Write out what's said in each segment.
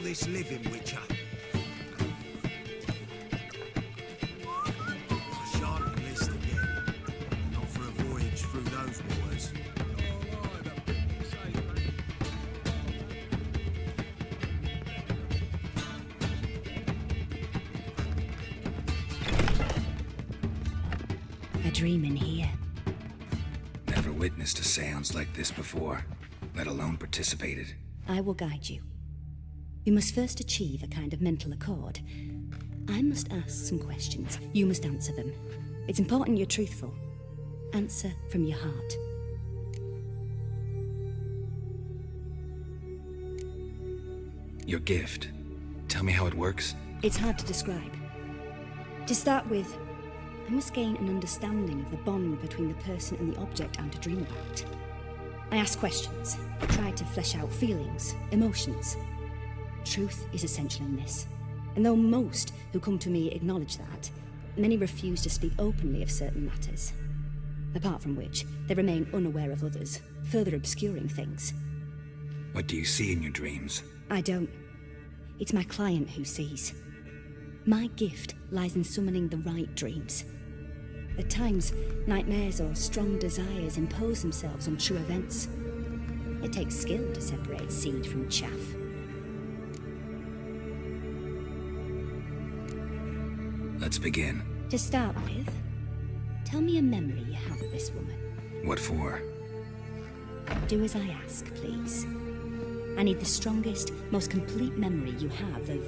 this living, Witcher. I shan't enlist again. Not for a voyage through those waters. A dream in here. Never witnessed a seance like this before, let alone participated. I will guide you. We must first achieve a kind of mental accord. I must ask some questions. You must answer them. It's important you're truthful. Answer from your heart. Your gift. Tell me how it works. It's hard to describe. To start with, I must gain an understanding of the bond between the person and the object I'm to dream about. I ask questions, try to flesh out feelings, emotions. Truth is essential in this, and though most who come to me acknowledge that, many refuse to speak openly of certain matters. Apart from which, they remain unaware of others, further obscuring things. What do you see in your dreams? I don't. It's my client who sees. My gift lies in summoning the right dreams. At times, nightmares or strong desires impose themselves on true events. It takes skill to separate seed from chaff. Let's begin. To start with, tell me a memory you have of this woman. What for? Do as I ask, please. I need the strongest, most complete memory you have of...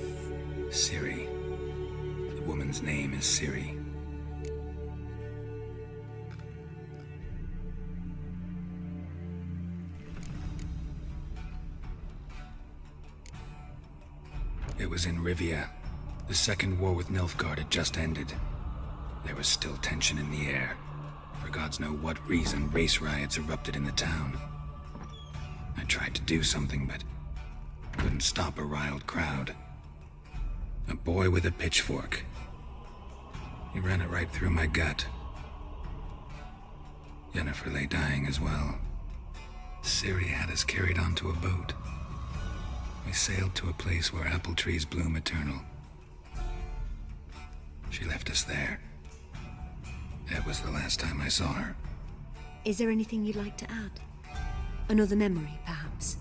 Ciri. The woman's name is Ciri. It was in Ravio. The second war with Nilfgaard had just ended. There was still tension in the air. For gods know what reason, race riots erupted in the town. I tried to do something, but couldn't stop a riled crowd. A boy with a pitchfork. He ran it right through my gut. Yennefer lay dying as well. Ciri had us carried onto a boat. We sailed to a place where apple trees bloom eternal. She left us there. That was the last time I saw her. Is there anything you'd like to add? Another memory, perhaps?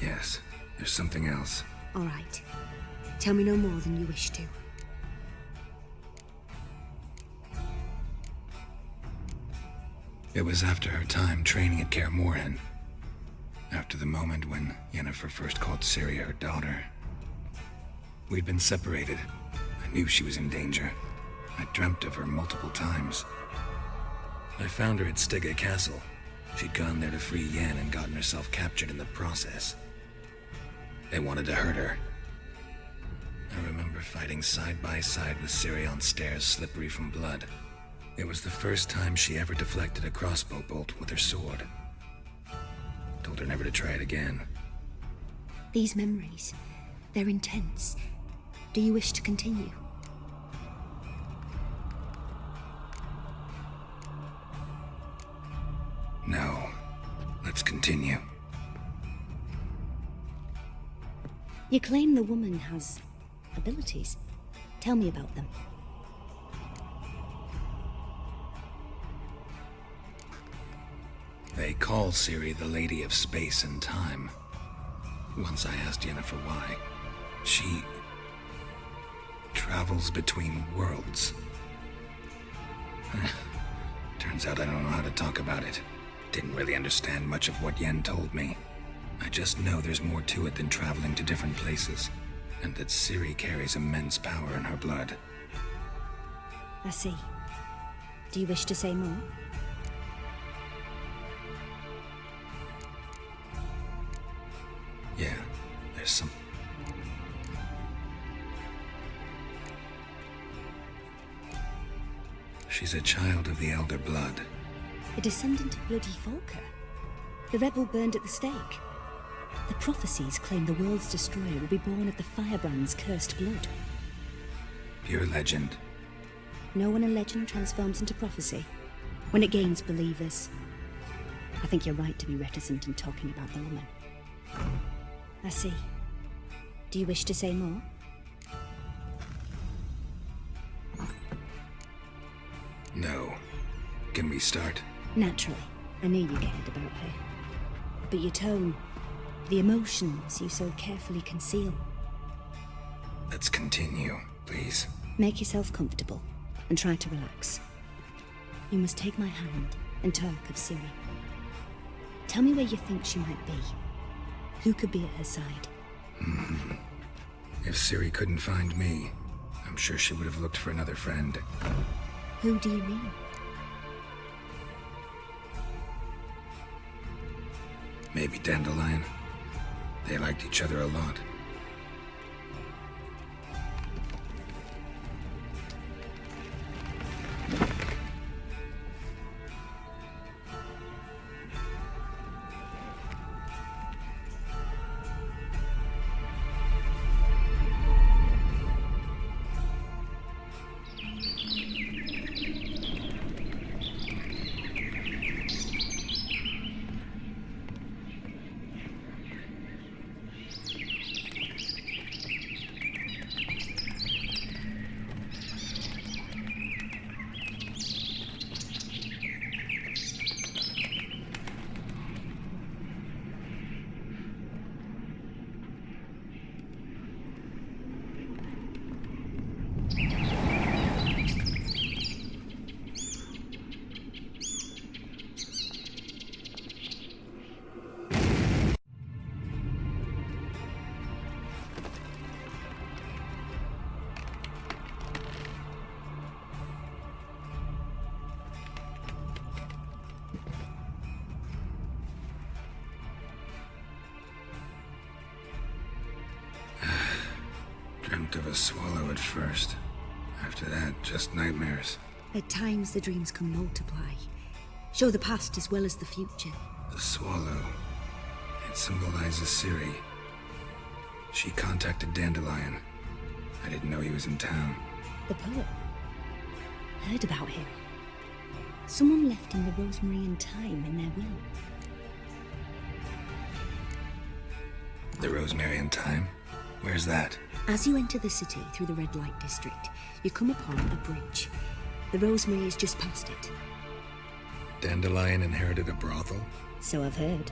Yes, there's something else. All right. Tell me no more than you wish to. It was after her time training at Kaer Morhen. After the moment when Yennefer first called Ciri her daughter. We'd been separated. I knew she was in danger. I dreamt of her multiple times. I found her at Stygga Castle. She'd gone there to free Yen and gotten herself captured in the process. They wanted to hurt her. I remember fighting side by side with Ciri on stairs slippery from blood. It was the first time she ever deflected a crossbow bolt with her sword. Told her never to try it again. These memories, they're intense. Do you wish to continue? No. Let's continue. You claim the woman has abilities. Tell me about them. They call Ciri the Lady of Space and Time. Once I asked Yennefer why. She travels between worlds. Turns out I don't know how to talk about it. Didn't really understand much of what Yen told me. I just know there's more to it than traveling to different places, and that Ciri carries immense power in her blood. I see. Do you wish to say more? Yeah, there's some... She's a child of the Elder Blood. A descendant of bloody Volker. The rebel burned at the stake. The prophecies claim the world's destroyer will be born of the firebrand's cursed blood. Pure legend. Know when a legend transforms into prophecy? When it gains believers. I think you're right to be reticent in talking about the woman. I see. Do you wish to say more? No. Can we start? Naturally. I knew you cared about her. But your tone, the emotions you so carefully conceal. Let's continue, please. Make yourself comfortable and try to relax. You must take my hand and talk of Ciri. Tell me where you think she might be. Who could be at her side? If Ciri couldn't find me, I'm sure she would have looked for another friend. Who do you mean? Maybe Dandelion. They liked each other a lot. Dreamt of a swallow at first. After that, just nightmares. At times the dreams can multiply. Show the past as well as the future. The swallow. It symbolizes Ciri. She contacted Dandelion. I didn't know he was in town. The poet. Heard about him. Someone left him the rosemary and thyme in their will. The rosemary and thyme? Where's that? As you enter the city through the red light district, you come upon a bridge. The rosemary is just past it. Dandelion inherited a brothel? So I've heard.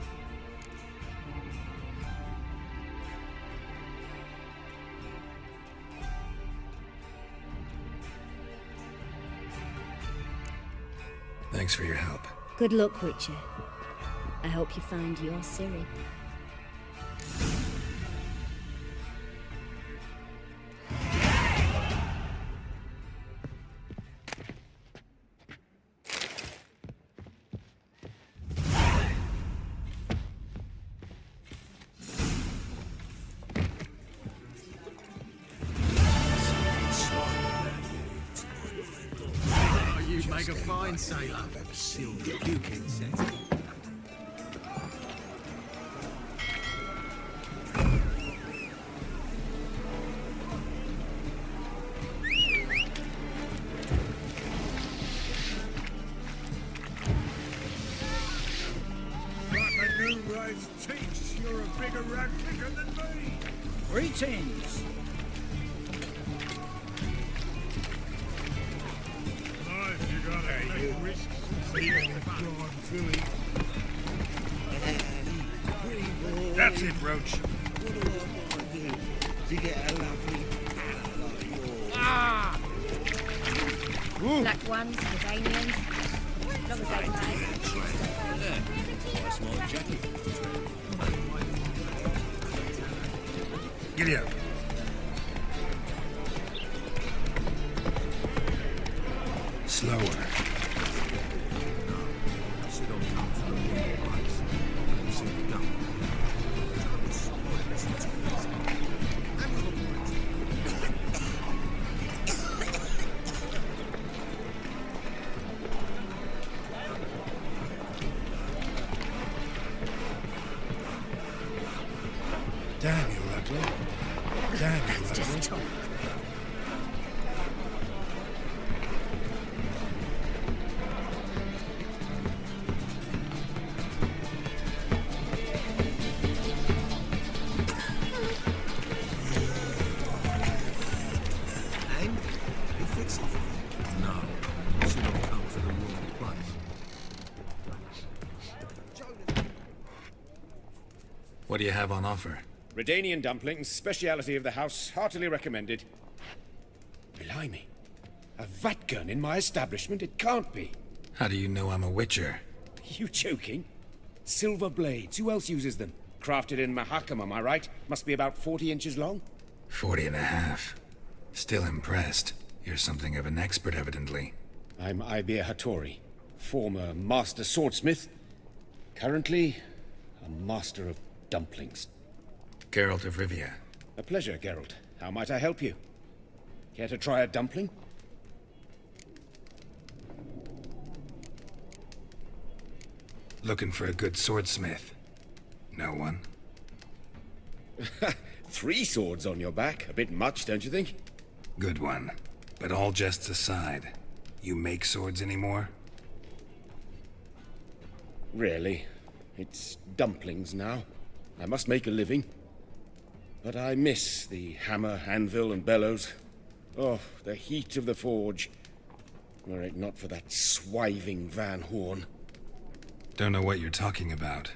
Thanks for your help. Good luck, Witcher. I hope you find your Ciri. Make a fine sailor. Silver puking set. Teach, you're a bigger rat picker than me. Greetings. Nice, you gotta take risks. That's it, Roach. What do I want to do to get a lovely pal like yours? Ah! Black ones, Jordanians, long as they pay. Nice my jacket. Giddy up. Slower. Sit on comfortable ice. Sit down. Damn you, ugly. Damn you, ugly. Just talk. fix it? No. You should have come to the wrong place. What do you have on offer? Redanian dumplings, speciality of the house, heartily recommended. Blimey. A vatgun in my establishment? It can't be. How do you know I'm a witcher? You joking? Silver blades, who else uses them? Crafted in Mahakam, am I right? Must be about 40 inches long? 40 and a half. Still impressed. You're something of an expert, evidently. I'm Ibir Hattori, former master swordsmith. Currently, a master of dumplings. Geralt of Rivia. A pleasure, Geralt. How might I help you? Care to try a dumpling? Looking for a good swordsmith. No one? 3 swords on your back. A bit much, don't you think? Good one. But all jests aside, you make swords anymore? Really. It's dumplings now. I must make a living. But I miss the hammer, anvil, and bellows. Oh, the heat of the forge. Were it not for that swiving Van Horn. Don't know what you're talking about.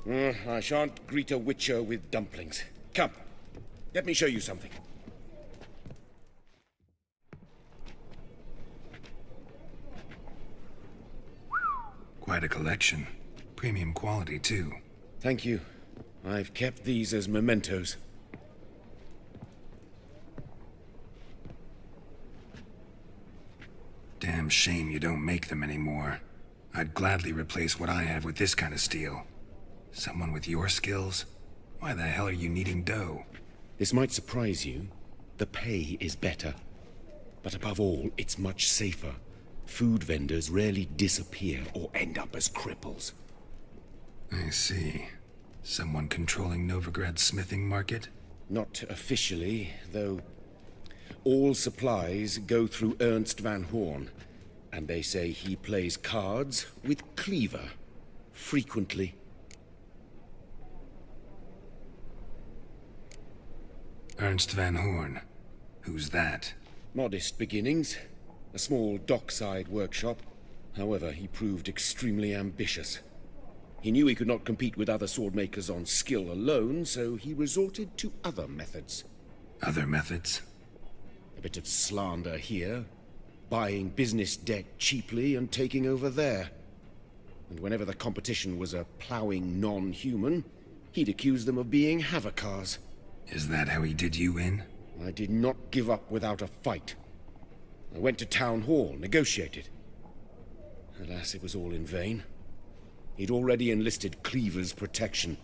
I shan't greet a witcher with dumplings. Come, let me show you something. Quite a collection. Premium quality, too. Thank you. I've kept these as mementos. Damn shame you don't make them anymore. I'd gladly replace what I have with this kind of steel. Someone with your skills? Why the hell are you needing dough? This might surprise you. The pay is better. But above all, it's much safer. Food vendors rarely disappear or end up as cripples. I see. Someone controlling Novigrad's smithing market? Not officially, though. All supplies go through Ernst Van Horn, and they say he plays cards with Cleaver, frequently. Ernst Van Horn. Who's that? Modest beginnings. A small dockside workshop. However, he proved extremely ambitious. He knew he could not compete with other swordmakers on skill alone, so he resorted to other methods. Other methods? A bit of slander here, buying business debt cheaply and taking over there. And whenever the competition was a ploughing non-human, he'd accuse them of being Havocars. Is that how he did you in? I did not give up without a fight. I went to Town Hall, negotiated. Alas, it was all in vain. He'd already enlisted Cleaver's protection,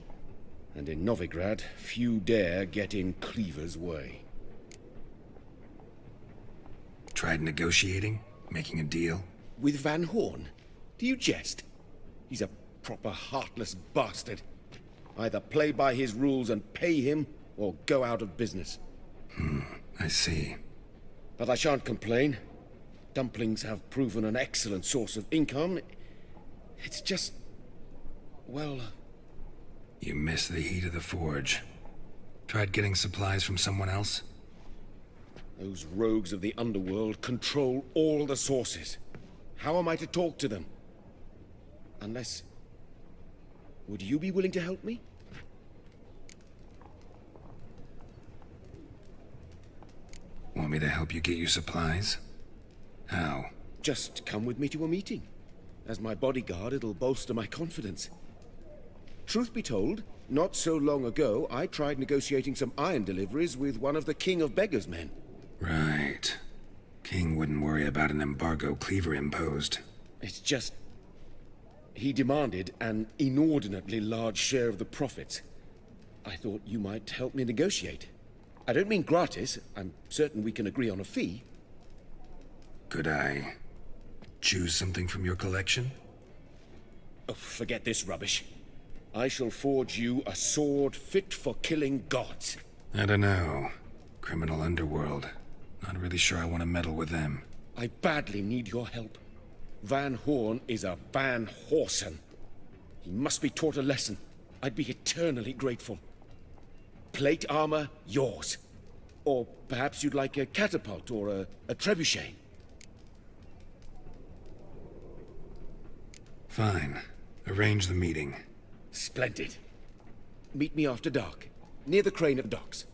and in Novigrad, few dare get in Cleaver's way. Tried negotiating? Making a deal? With Van Horn? Do you jest? He's a proper heartless bastard. Either play by his rules and pay him, or go out of business. I see. But I shan't complain. Dumplings have proven an excellent source of income. It's just... well... You miss the heat of the forge. Tried getting supplies from someone else? Those rogues of the underworld control all the sources. How am I to talk to them? Unless... would you be willing to help me? Want me to help you get your supplies? How? Just come with me to a meeting. As my bodyguard, it'll bolster my confidence. Truth be told, not so long ago, I tried negotiating some iron deliveries with one of the King of Beggars' men. Right. King wouldn't worry about an embargo Cleaver imposed. It's just... he demanded an inordinately large share of the profits. I thought you might help me negotiate. I don't mean gratis. I'm certain we can agree on a fee. Could I choose something from your collection? Oh, forget this rubbish. I shall forge you a sword fit for killing gods. I don't know. Criminal underworld. Not really sure I want to meddle with them. I badly need your help. Van Horn is a Van Horsen. He must be taught a lesson. I'd be eternally grateful. Plate armor, yours. Or perhaps you'd like a catapult or a trebuchet. Fine. Arrange the meeting. Splendid. Meet me after dark, near the crane at the docks.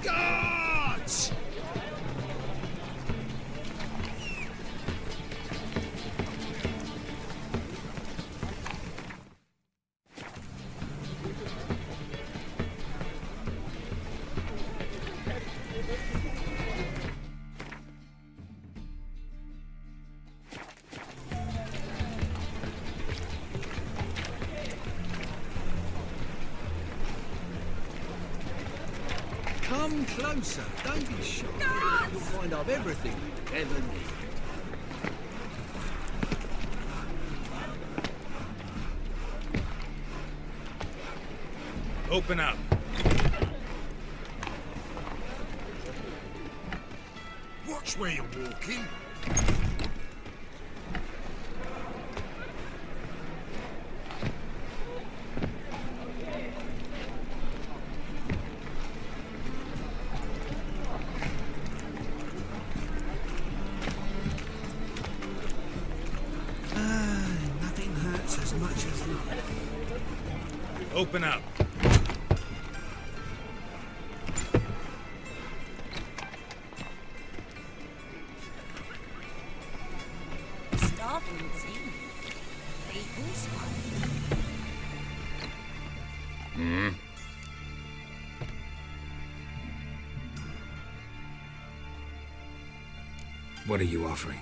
Guards! Come closer, don't be shy. You'll find I've everything you ever need. Open up. Watch where you're walking. Nothing hurts as much as love. Open up. Starving scene. People's What are you offering?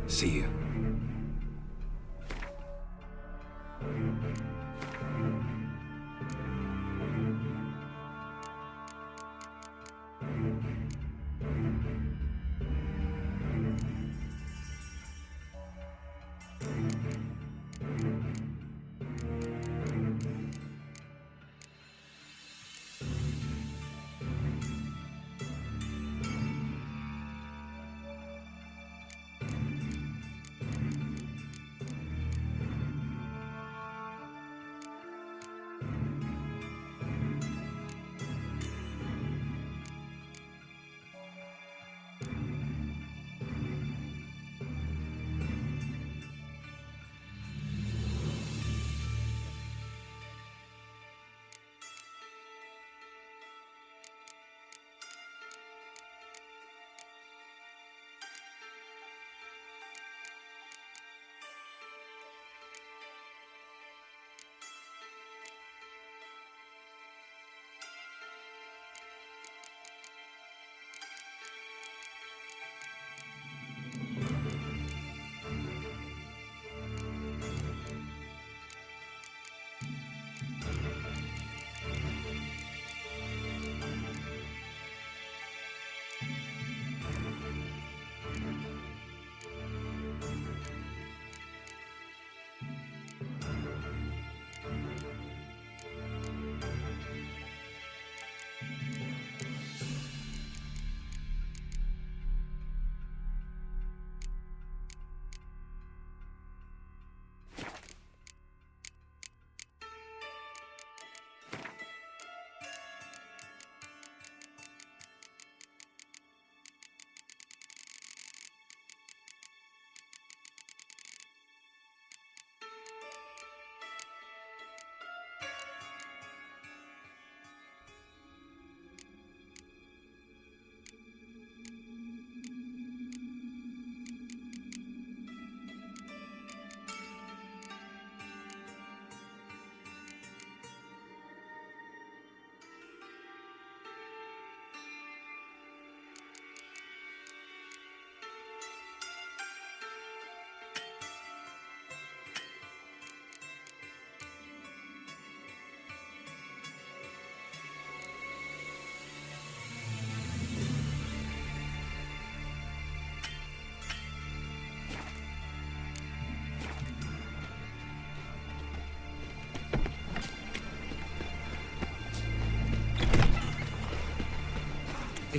See you.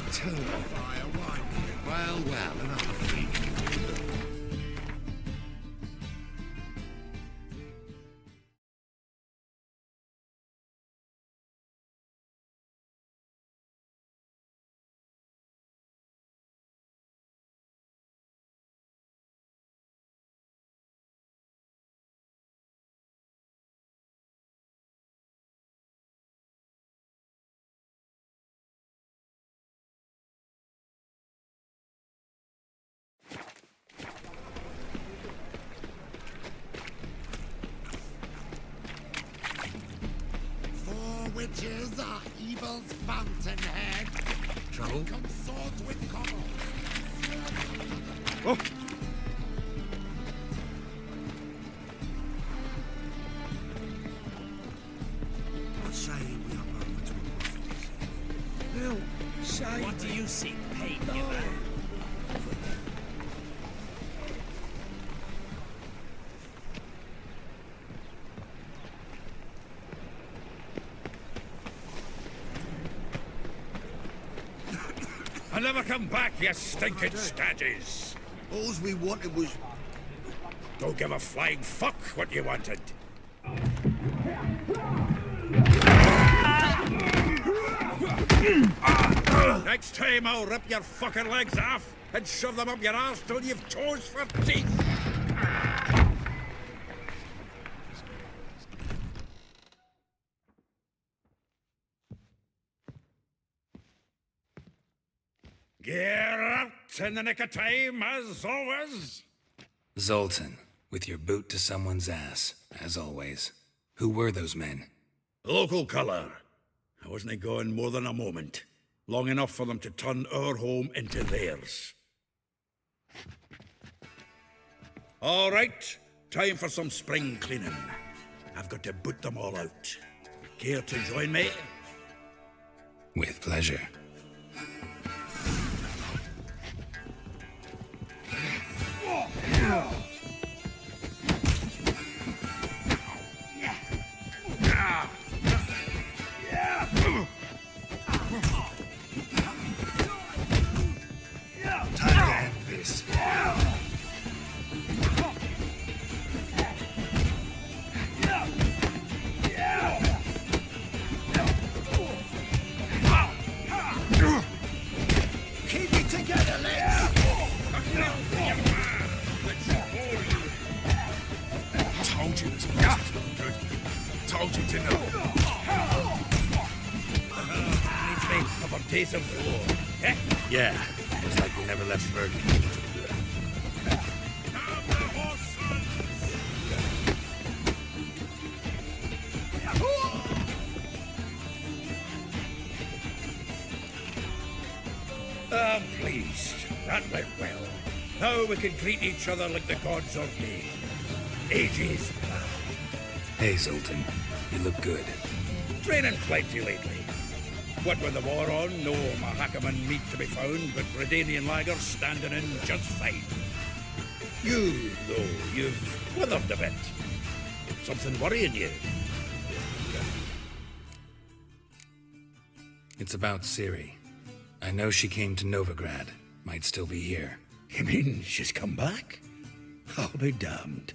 eternal fire, why? Well, another freak. Witches are evil's fountainhead. Trouble? Consort with commons. Oh! What say we up over to a prophet? Well, say... What do you seek, pain giver? I'll never come back, you stinking scadges! All we wanted was... Don't give a flying fuck what you wanted. Next time I'll rip your fucking legs off and shove them up your arse till you've toes for teeth! Get out in the nick of time, as always! Zoltan, with your boot to someone's ass, as always. Who were those men? Local colour. I wasn't going more than a moment. Long enough for them to turn our home into theirs. All right, time for some spring cleaning. I've got to boot them all out. Care to join me? With pleasure. Time to end this. Keep it together, lads! Told you this place was no good. Told you to know. Needs me of a days of war. Eh? Yeah, it's like we never left Bergen. I'm pleased. That went well. Now we can greet each other like the gods ordained. Ages past. Hey, Zoltan. You look good. Training plenty lately. What with the war on, no Mahakaman meat to be found, but Redanian lagers standing in just fine. You, though, you've withered a bit. Something worrying you? It's about Ciri. I know she came to Novigrad. Might still be here. You mean she's come back? I'll be damned.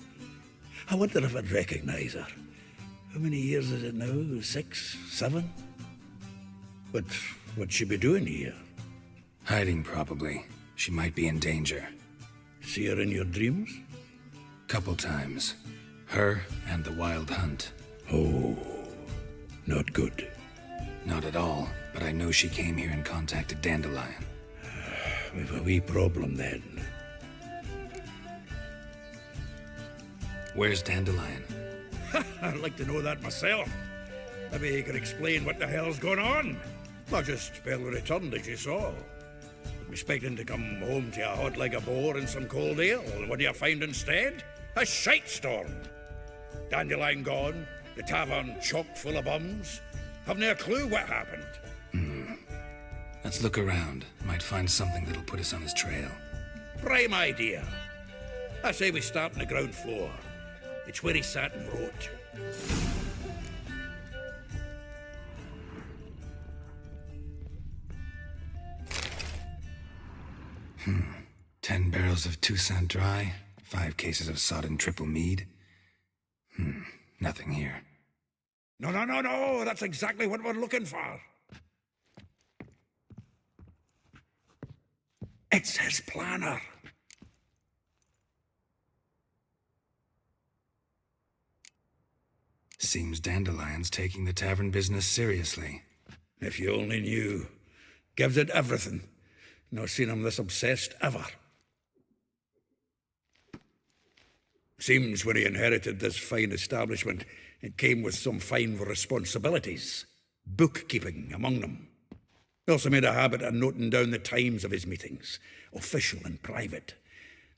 I wonder if I'd recognize her. How many years is it now? 6, 7? But what'd she be doing here? Hiding, probably. She might be in danger. See her in your dreams? Couple times. Her and the Wild Hunt. Oh, not good. Not at all, but I know she came here and contacted Dandelion. We've a wee problem then. Where's Dandelion? I'd like to know that myself. Maybe he could explain what the hell's going on. Not just barely returned, as you saw. Expecting to come home to a hot leg of boar and some cold ale, and what do you find instead? A shite storm. Dandelion gone, the tavern chock full of bums. Haven't a clue what happened. Let's look around. Might find something that'll put us on his trail. Prime idea. I say we start on the ground floor. It's where he sat and wrote. barrels of Toussaint Dry, 5 cases of sodden triple mead. Nothing here. No, that's exactly what we're looking for. It's his planner. Seems Dandelion's taking the tavern business seriously. If you only knew. Gives it everything. Not seen him this obsessed ever. Seems when he inherited this fine establishment, it came with some fine responsibilities. Bookkeeping among them. He also made a habit of noting down the times of his meetings, official and private.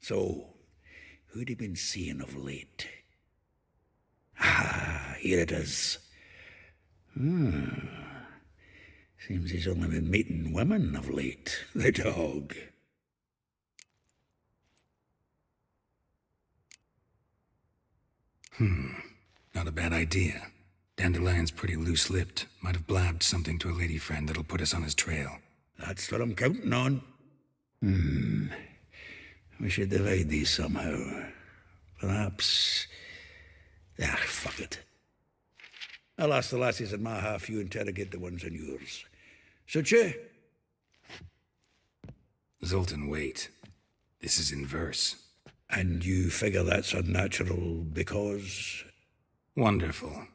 So, who'd he been seeing of late? Ah, here it is. Seems he's only been meeting women of late, the dog. Not a bad idea. Dandelion's pretty loose-lipped. Might have blabbed something to a lady friend that'll put us on his trail. That's what I'm counting on. We should divide these somehow. Perhaps... fuck it. I'll ask the lassies in my half, you interrogate the ones in yours. Suit you? Zoltan, wait. This is in verse. And you figure that's unnatural because... Wonderful.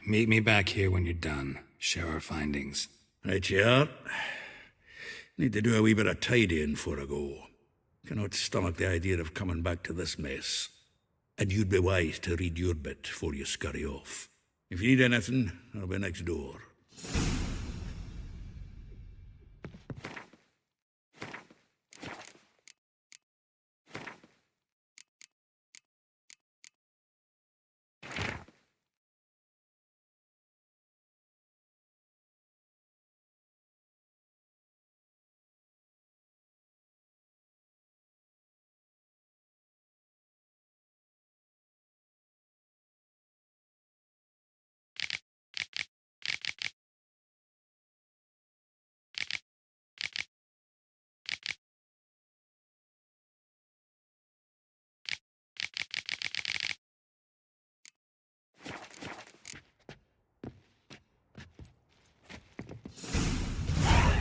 Meet me back here when you're done. Share our findings. Right you are. Need to do a wee bit of tidying before I go. Cannot stomach the idea of coming back to this mess. And you'd be wise to read your bit before you scurry off. If you need anything, I'll be next door.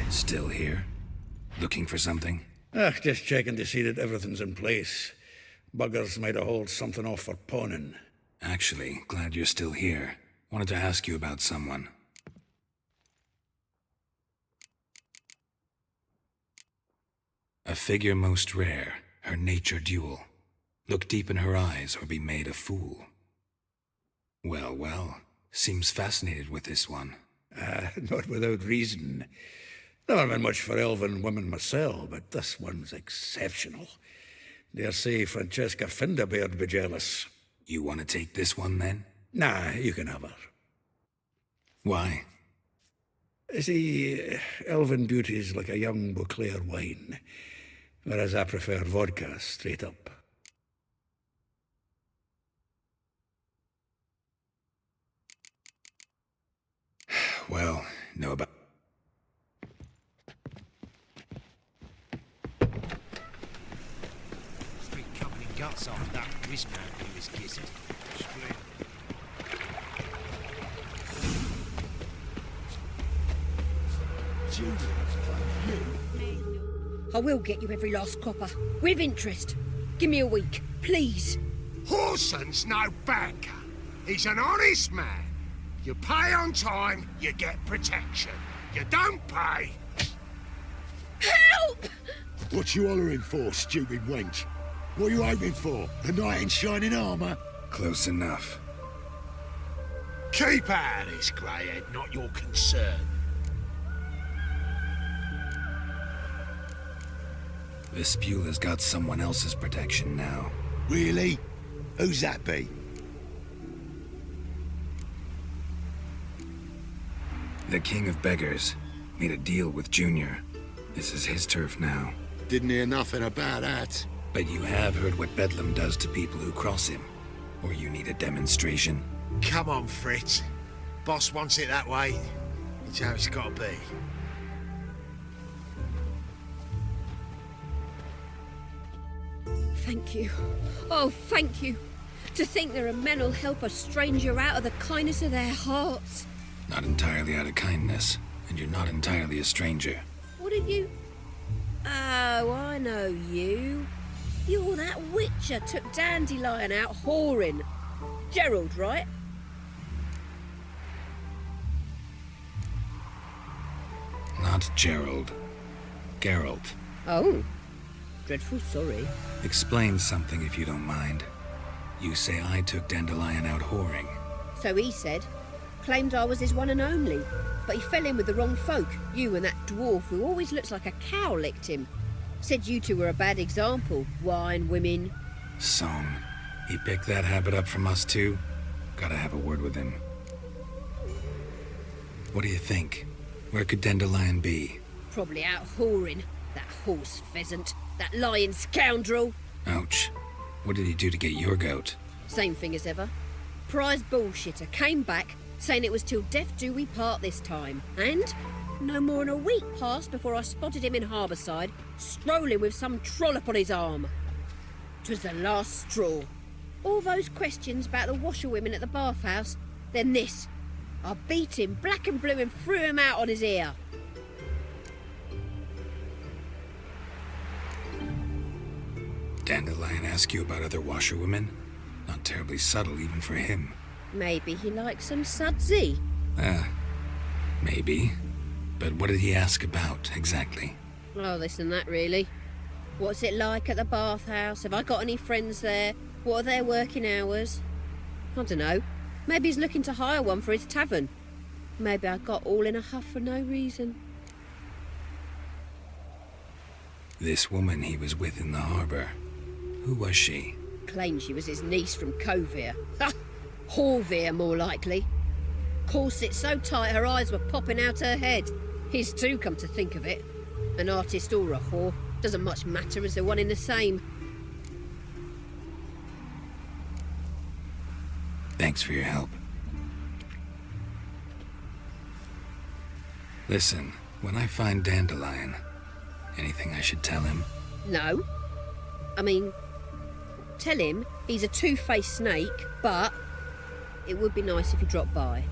Still here? Looking for something? Just checking to see that everything's in place. Buggers might have hauled something off for pawning. Actually, glad you're still here. Wanted to ask you about someone. A figure most rare, her nature dual. Look deep in her eyes or be made a fool. Well, seems fascinated with this one. Not without reason. Never been much for elven women myself, but this one's exceptional. Dare say Francesca Finderbeard be jealous. You want to take this one, then? Nah, you can have her. Why? See, elven beauty's like a young Beauclair wine, whereas I prefer vodka straight up. Well, know about... Street covered in guts after that wristband he was kissed. I will get you every last copper. With interest. Give me a week, please. Horson's no banker. He's an honest man. You pay on time, you get protection. You don't pay... Help! What you hollering for, stupid wench? What you hoping for? A knight in shining armour? Close enough. Keep out of this, greyhead, not your concern. Vespula's got someone else's protection now. Really? Who's that be? The King of Beggars made a deal with Junior. This is his turf now. Didn't hear nothing about that. But you have heard what Bedlam does to people who cross him. Or you need a demonstration? Come on, Fritz. Boss wants it that way. It's how it's gotta be. Thank you. Oh, thank you. To think there are men who'll help a stranger out of the kindness of their hearts. Not entirely out of kindness, and you're not entirely a stranger. What did you... Oh, I know you. You're that witcher took Dandelion out whoring. Gerald, right? Not Gerald. Geralt. Oh. Dreadful sorry. Explain something if you don't mind. You say I took Dandelion out whoring. So he said. Claimed I was his one and only. But he fell in with the wrong folk. You and that dwarf who always looks like a cow licked him. Said you two were a bad example. Wine, women. Song. He picked that habit up from us too? Gotta have a word with him. What do you think? Where could Dandelion be? Probably out whoring. That horse pheasant. That lying scoundrel. Ouch. What did he do to get your goat? Same thing as ever. Prize bullshitter came back, saying it was till death do we part this time. And no more than a week passed before I spotted him in Harbourside, strolling with some trollop on his arm. 'Twas the last straw. All those questions about the washerwomen at the bathhouse, then this. I beat him black and blue and threw him out on his ear. Dandelion ask you about other washerwomen? Not terribly subtle even for him. Maybe he likes some sudsy. Maybe. But what did he ask about, exactly? Oh, this and that, really. What's it like at the bathhouse? Have I got any friends there? What are their working hours? I don't know. Maybe he's looking to hire one for his tavern. Maybe I got all in a huff for no reason. This woman he was with in the harbour. Who was she? Claimed she was his niece from Kovir. Ha! Horvir, more likely. Corset so tight her eyes were popping out her head. His too, come to think of it. An artist or a whore. Doesn't much matter as they're one in the same. Thanks for your help. Listen, when I find Dandelion, anything I should tell him? No. I mean, tell him he's a two-faced snake, but it would be nice if he dropped by.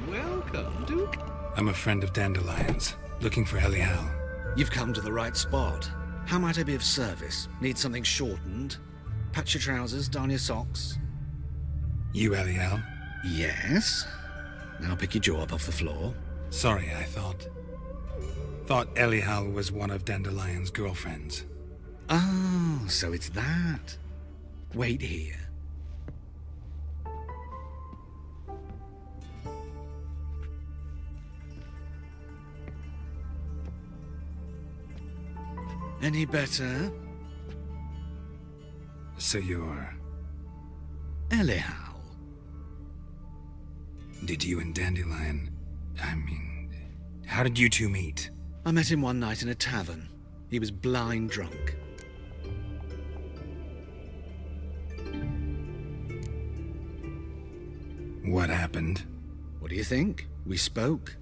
Welcome, Duke. I'm a friend of Dandelion's, looking for Elial. You've come to the right spot. How might I be of service? Need something shortened? Patch your trousers, darn your socks. You Elial? Yes. Now pick your jaw up off the floor. Sorry, I thought Elial was one of Dandelion's girlfriends. Oh, so it's that. Wait here. Any better? So you're... Elial. Did you and Dandelion... how did you two meet? I met him one night in a tavern. He was blind drunk. What happened? What do you think? We spoke.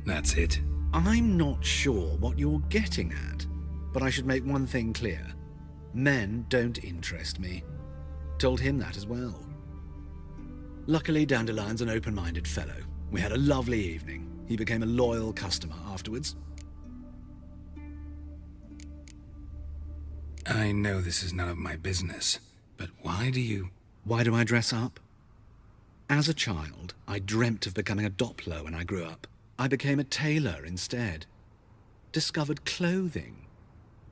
That's it? I'm not sure what you're getting at, but I should make one thing clear. Men don't interest me. Told him that as well. Luckily, Dandelion's an open-minded fellow. We had a lovely evening. He became a loyal customer afterwards. I know this is none of my business, but why do I dress up? As a child, I dreamt of becoming a Doppler when I grew up. I became a tailor instead. Discovered clothing.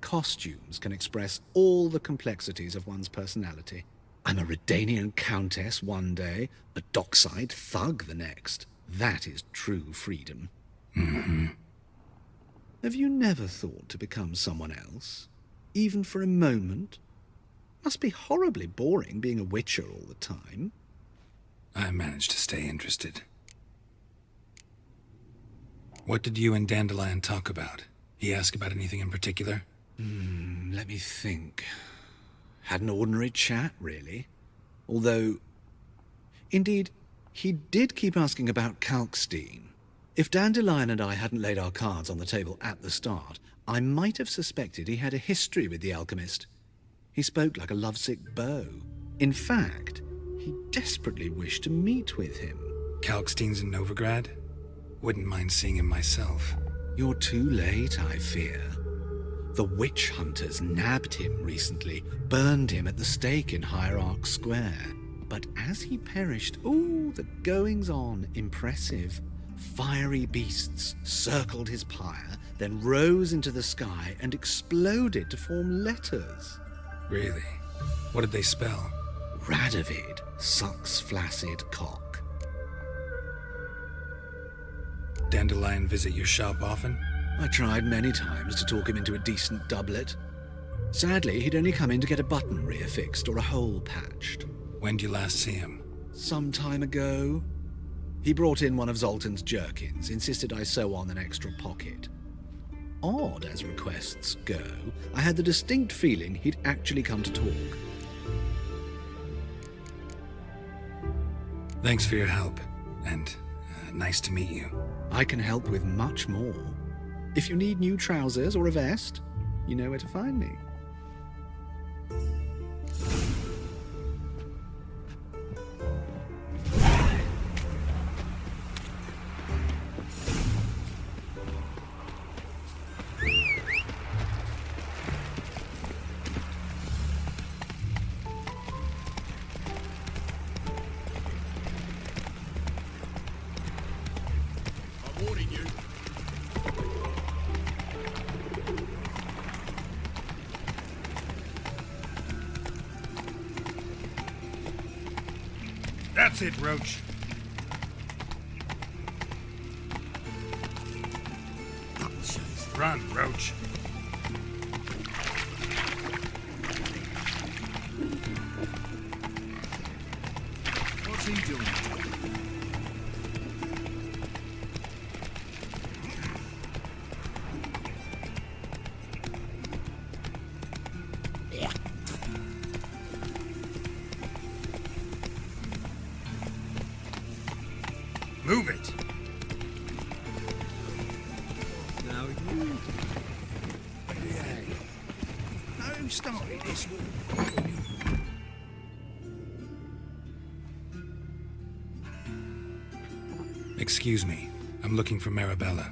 Costumes can express all the complexities of one's personality. I'm a Redanian countess one day, a dockside thug the next. That is true freedom. Mm-hmm. Have you never thought to become someone else? Even for a moment? Must be horribly boring being a witcher all the time. I managed to stay interested. What did you and Dandelion talk about? He asked about anything in particular? Let me think. Had an ordinary chat, really. Although, indeed, he did keep asking about Kalkstein. If Dandelion and I hadn't laid our cards on the table at the start, I might have suspected he had a history with the alchemist. He spoke like a lovesick beau. In fact, he desperately wished to meet with him. Kalkstein's in Novigrad? Wouldn't mind seeing him myself. You're too late, I fear. The witch hunters nabbed him recently, burned him at the stake in Hierarch Square. But as he perished, the goings-on impressive. Fiery beasts circled his pyre, then rose into the sky and exploded to form letters. Really? What did they spell? Radovid sucks flaccid cock. Dandelion visit your shop often? I tried many times to talk him into a decent doublet. Sadly, he'd only come in to get a button reaffixed or a hole patched. When did you last see him? Some time ago. He brought in one of Zoltan's jerkins, insisted I sew on an extra pocket. Odd as requests go, I had the distinct feeling he'd actually come to talk. Thanks for your help, and nice to meet you. I can help with much more. If you need new trousers or a vest, you know where to find me. I'm warning you. That's it, Roach. Run, Roach. What's he doing? Move it. Now you. Who started this war? Excuse me. I'm looking for Marabella.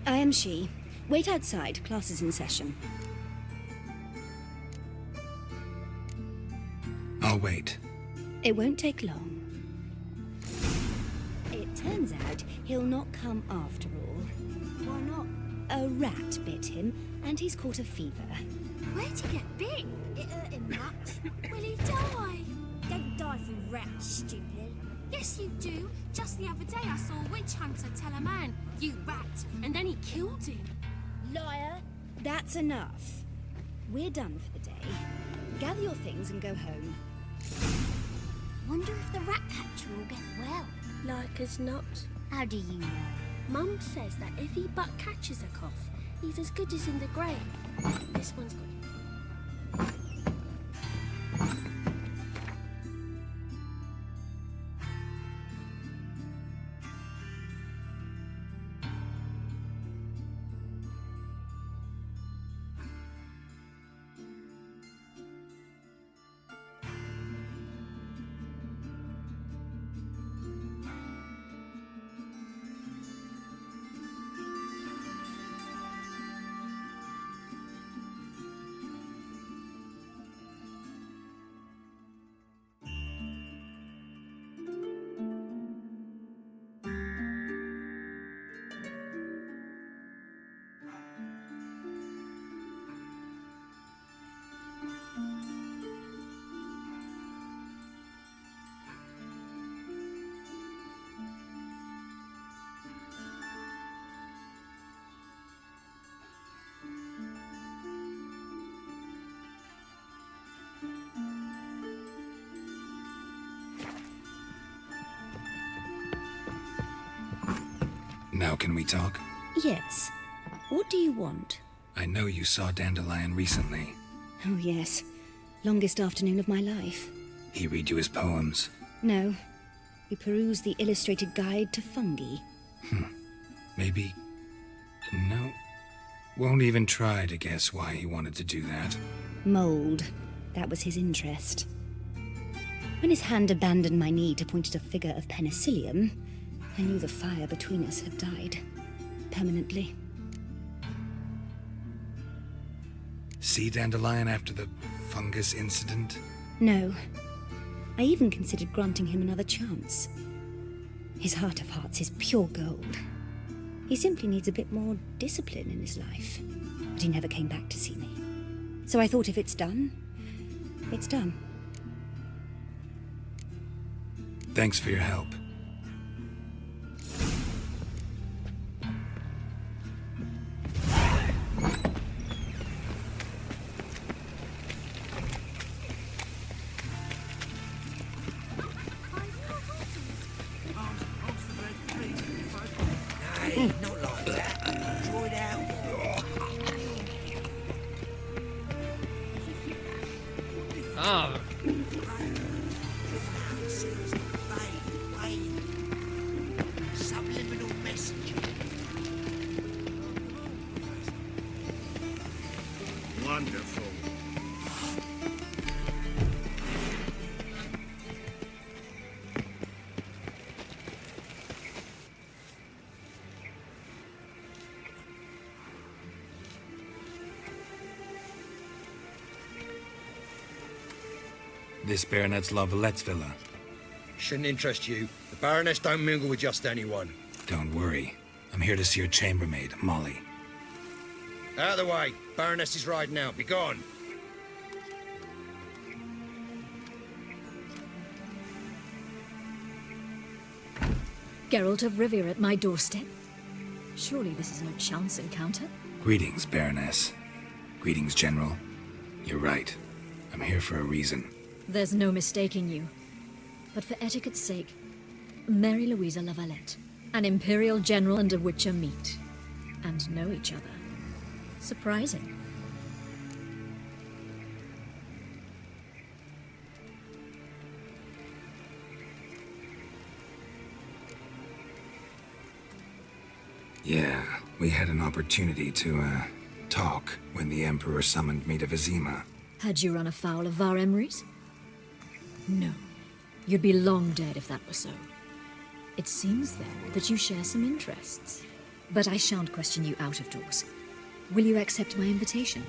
I am she. Wait outside. Class is in session. I'll wait. It won't take long. It turns out he'll not come after all. Why not? A rat bit him, and he's caught a fever. Where'd he get bit? It hurt him much. Will he die? Don't die from rats, stupid. Yes, you do. Just the other day I saw a witch hunter tell a man, "You rat," and then he killed him. Liar! That's enough. We're done for the day. Gather your things and go home. Wonder if the rat catcher will get well. Like as not. How do you know? Mum says that if he but catches a cough, he's as good as in the grave. This one's got... Now can we talk? Yes. What do you want? I know you saw Dandelion recently. Oh, yes. Longest afternoon of my life. He read you his poems? No. We perused the illustrated guide to fungi. Maybe... No. Won't even try to guess why he wanted to do that. Mold. That was his interest. When his hand abandoned my knee to point at a figure of penicillium, I knew the fire between us had died. Permanently. See Dandelion after the fungus incident? No. I even considered granting him another chance. His heart of hearts is pure gold. He simply needs a bit more discipline in his life. But he never came back to see me. So I thought if it's done, it's done. Thanks for your help. Hey, not like that. Enjoy it out. Ah. Subliminal message. Wonderful. This Baronet's La Vallette's villa. Shouldn't interest you. The Baroness don't mingle with just anyone. Don't worry. I'm here to see your chambermaid, Molly. Out of the way. Baroness is riding out. Be gone. Geralt of Ravio at my doorstep? Surely this is no chance encounter? Greetings, Baroness. Greetings, General. You're right. I'm here for a reason. There's no mistaking you. But for etiquette's sake, Mary Louisa La Valette, an Imperial General and a Witcher meet. And know each other. Surprising. Yeah, we had an opportunity to, talk when the Emperor summoned me to Vizima. Had you run afoul of Var Emrys? No. You'd be long dead if that were so. It seems, then, that you share some interests. But I shan't question you out of doors. Will you accept my invitation?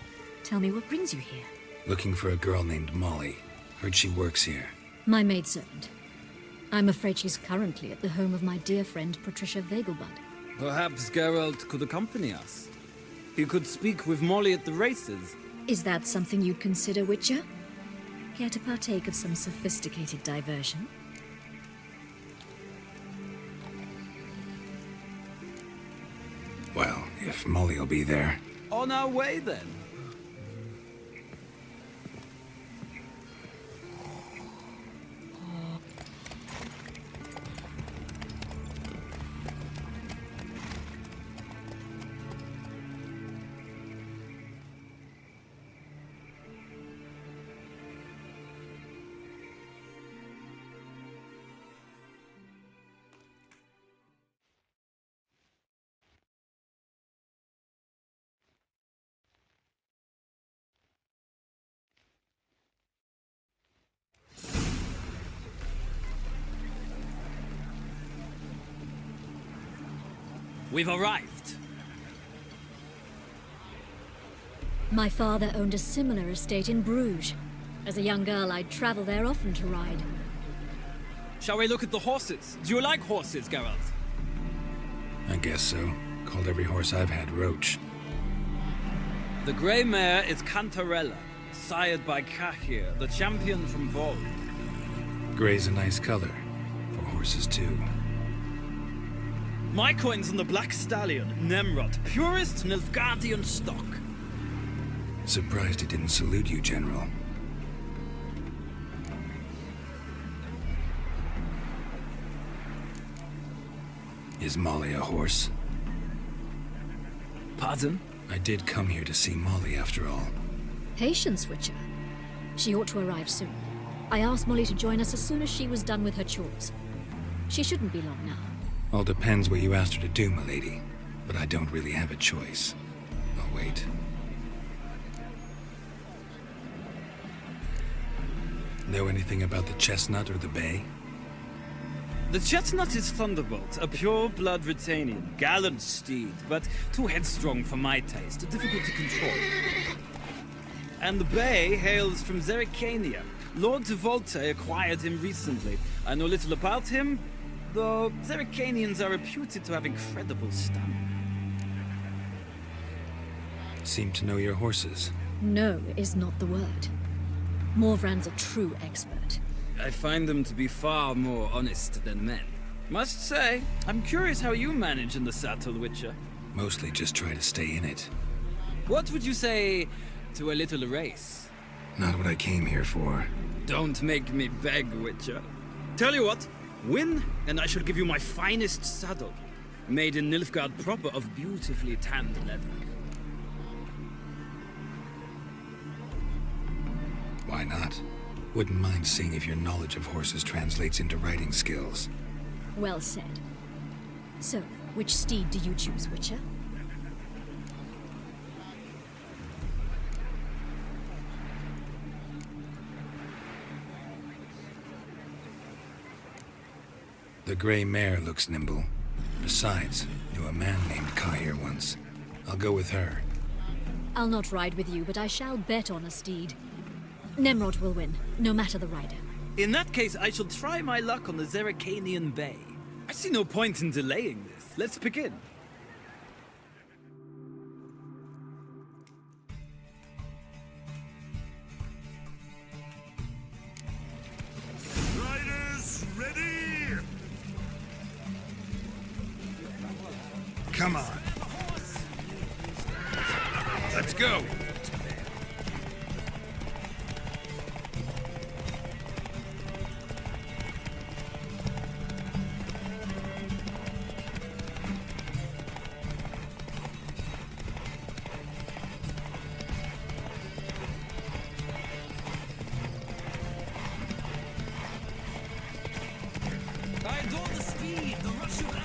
Tell me what brings you here. Looking for a girl named Molly. Heard she works here. My maidservant. I'm afraid she's currently at the home of my dear friend Patricia Vegelbud. Perhaps Geralt could accompany us. He could speak with Molly at the races. Is that something you'd consider, Witcher? Care to partake of some sophisticated diversion? Well, if Molly'll be there. On our way, then. We've arrived. My father owned a similar estate in Bruges. As a young girl, I'd travel there often to ride. Shall we look at the horses? Do you like horses, Geralt? I guess so. Called every horse I've had Roach. The grey mare is Cantarella, sired by Cahir, the champion from Vol. Grey's a nice color. For horses, too. My coin's on the Black Stallion, Nemrod, purest Nilfgaardian stock. Surprised he didn't salute you, General. Is Molly a horse? Pardon? I did come here to see Molly, after all. Patience, Witcher. She ought to arrive soon. I asked Molly to join us as soon as she was done with her chores. She shouldn't be long now. All depends what you asked her to do, milady. But I don't really have a choice. Oh, wait. Know anything about the chestnut or the bay? The chestnut is Thunderbolt, a pure-blood Britannian, gallant steed, but too headstrong for my taste, difficult to control. And the bay hails from Zerrikania. Lord de Volte acquired him recently. I know little about him, though Zerrikanians are reputed to have incredible stamina. Seem to know your horses. No is not the word. Morvran's a true expert. I find them to be far more honest than men. Must say, I'm curious how you manage in the saddle, Witcher. Mostly just try to stay in it. What would you say to a little race? Not what I came here for. Don't make me beg, Witcher. Tell you what, win, and I shall give you my finest saddle. Made in Nilfgaard proper of beautifully tanned leather. Why not? Wouldn't mind seeing if your knowledge of horses translates into riding skills. Well said. So, which steed do you choose, Witcher? The gray mare looks nimble. Besides, knew a man named Kahir once. I'll go with her. I'll not ride with you, but I shall bet on a steed. Nemrod will win, no matter the rider. In that case, I shall try my luck on the Zerrikanian Bay. I see no point in delaying this. Let's begin. Riders, ready? Come on. Let's go. I adore the speed, the rush of air.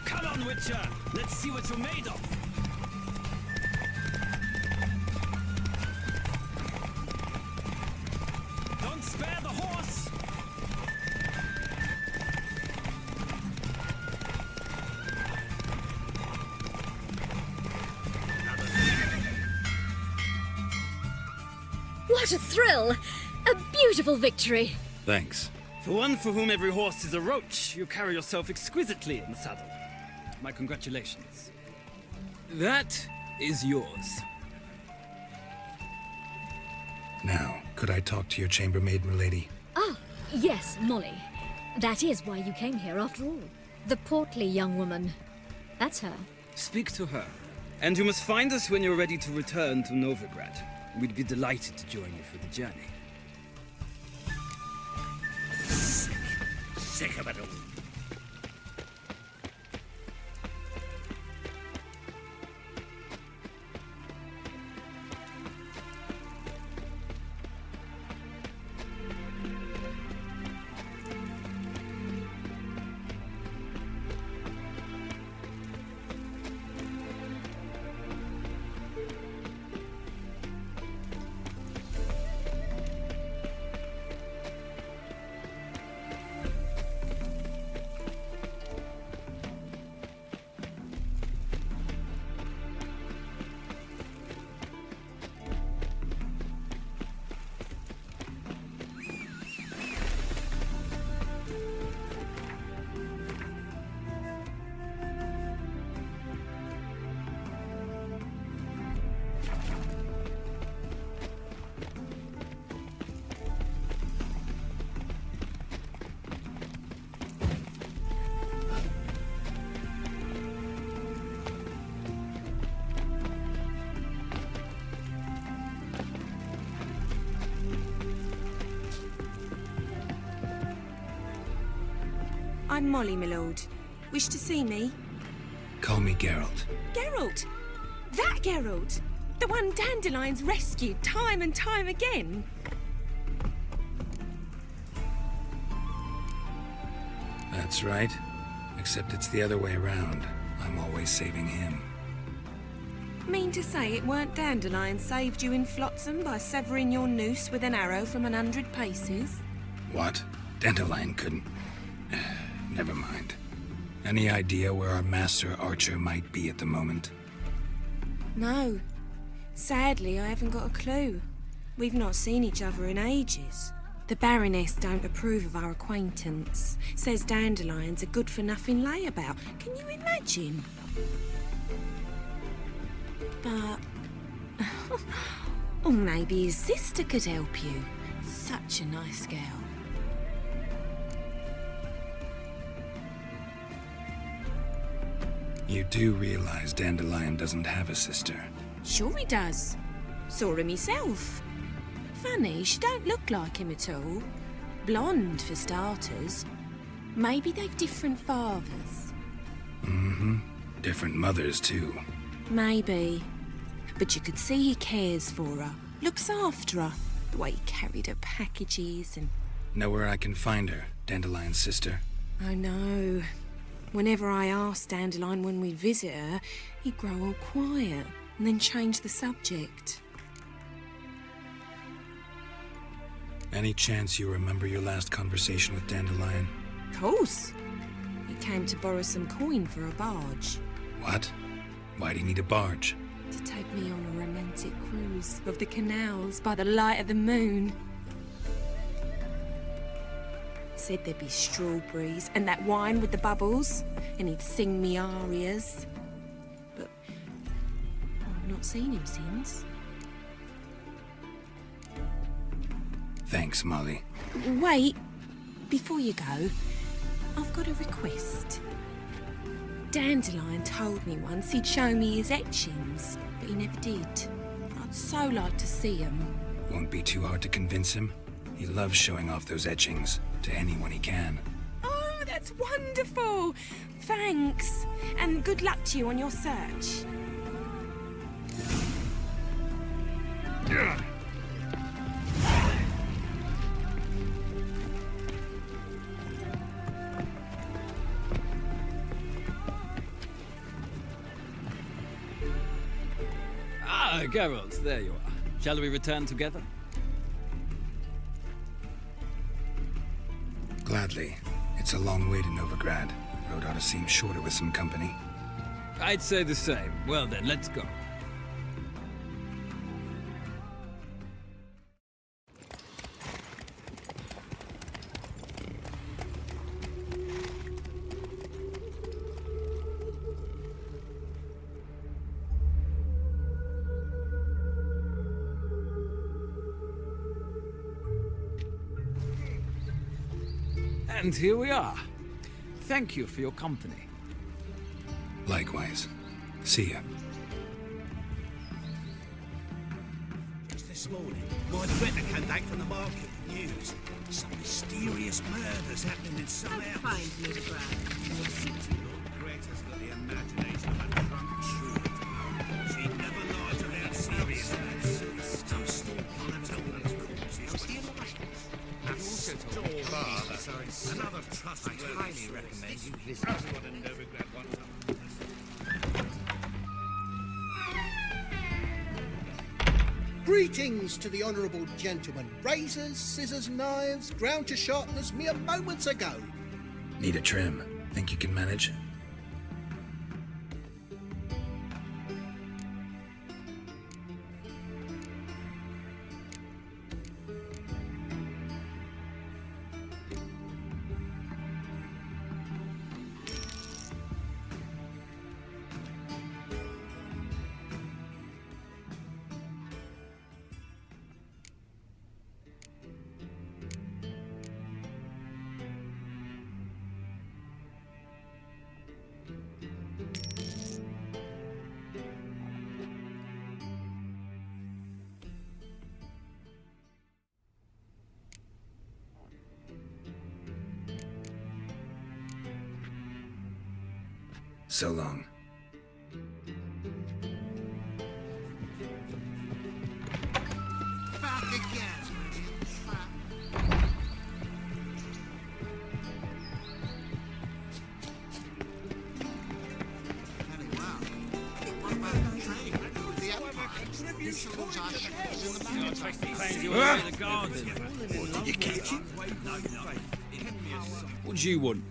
Come on, Witcher. Let's see what you're made of. Don't spare the horse. What a thrill! A beautiful victory! Thanks. For one for whom every horse is a roach, you carry yourself exquisitely in the saddle. My congratulations. That is yours. Now, could I talk to your chambermaid, milady? Ah, yes, Molly. That is why you came here after all. The portly young woman. That's her. Speak to her. And you must find us when you're ready to return to Novigrad. We'd be delighted to join you for the journey. Sick of it all. I'm Molly, my lord. Wish to see me? Call me Geralt. Geralt! That Geralt! The one Dandelion's rescued time and time again. That's right. Except it's the other way around. I'm always saving him. Mean to say it weren't Dandelion saved you in Flotsam by severing your noose with an arrow from 100 paces? What? Dandelion couldn't... Never mind. Any idea where our master archer might be at the moment? No. Sadly, I haven't got a clue. We've not seen each other in ages. The Baroness don't approve of our acquaintance. Says Dandelion's a good-for-nothing layabout. Can you imagine? But... or maybe his sister could help you. Such a nice girl. You do realize Dandelion doesn't have a sister? Sure he does. Saw him himself. Funny, she don't look like him at all. Blonde, for starters. Maybe they've different fathers. Mm-hmm. Different mothers, too. Maybe. But you could see he cares for her. Looks after her. The way he carried her packages and... Know where I can find her, Dandelion's sister? I know. Whenever I asked Dandelion when we'd visit her, he'd grow all quiet and then change the subject. Any chance you remember your last conversation with Dandelion? Of course. He came to borrow some coin for a barge. What? Why do you need a barge? To take me on a romantic cruise of the canals by the light of the moon. Said there'd be strawberries and that wine with the bubbles, and he'd sing me arias. But I've not seen him since. Thanks, Molly. Wait, before you go, I've got a request. Dandelion told me once he'd show me his etchings, but he never did. I'd so like to see them. Won't be too hard to convince him. He loves showing off those etchings to anyone he can. Oh, that's wonderful! Thanks, and good luck to you on your search. Ah, Geralt, there you are. Shall we return together? Gladly. It's a long way to Novigrad. Road ought to seem shorter with some company. I'd say the same. Well then, let's go. And here we are. Thank you for your company. Likewise. See ya. Just this morning, my director came back from the market with news. Some mysterious murders happening in some house. Greta's got the imagination of a drunk shrew. She never lies about serious matters. Some small cartel with his corpses. And also told me another trustworthy. I highly recommend you visit. Everyone in Novigrad wants them. Greetings to the honourable gentleman. Razors, scissors, knives, ground to sharpness mere moments ago. Need a trim. Think you can manage? So long. Back again. Very well. What about the trade with the Empire? You shall lose our shares in the What, did you catch him? What do you want?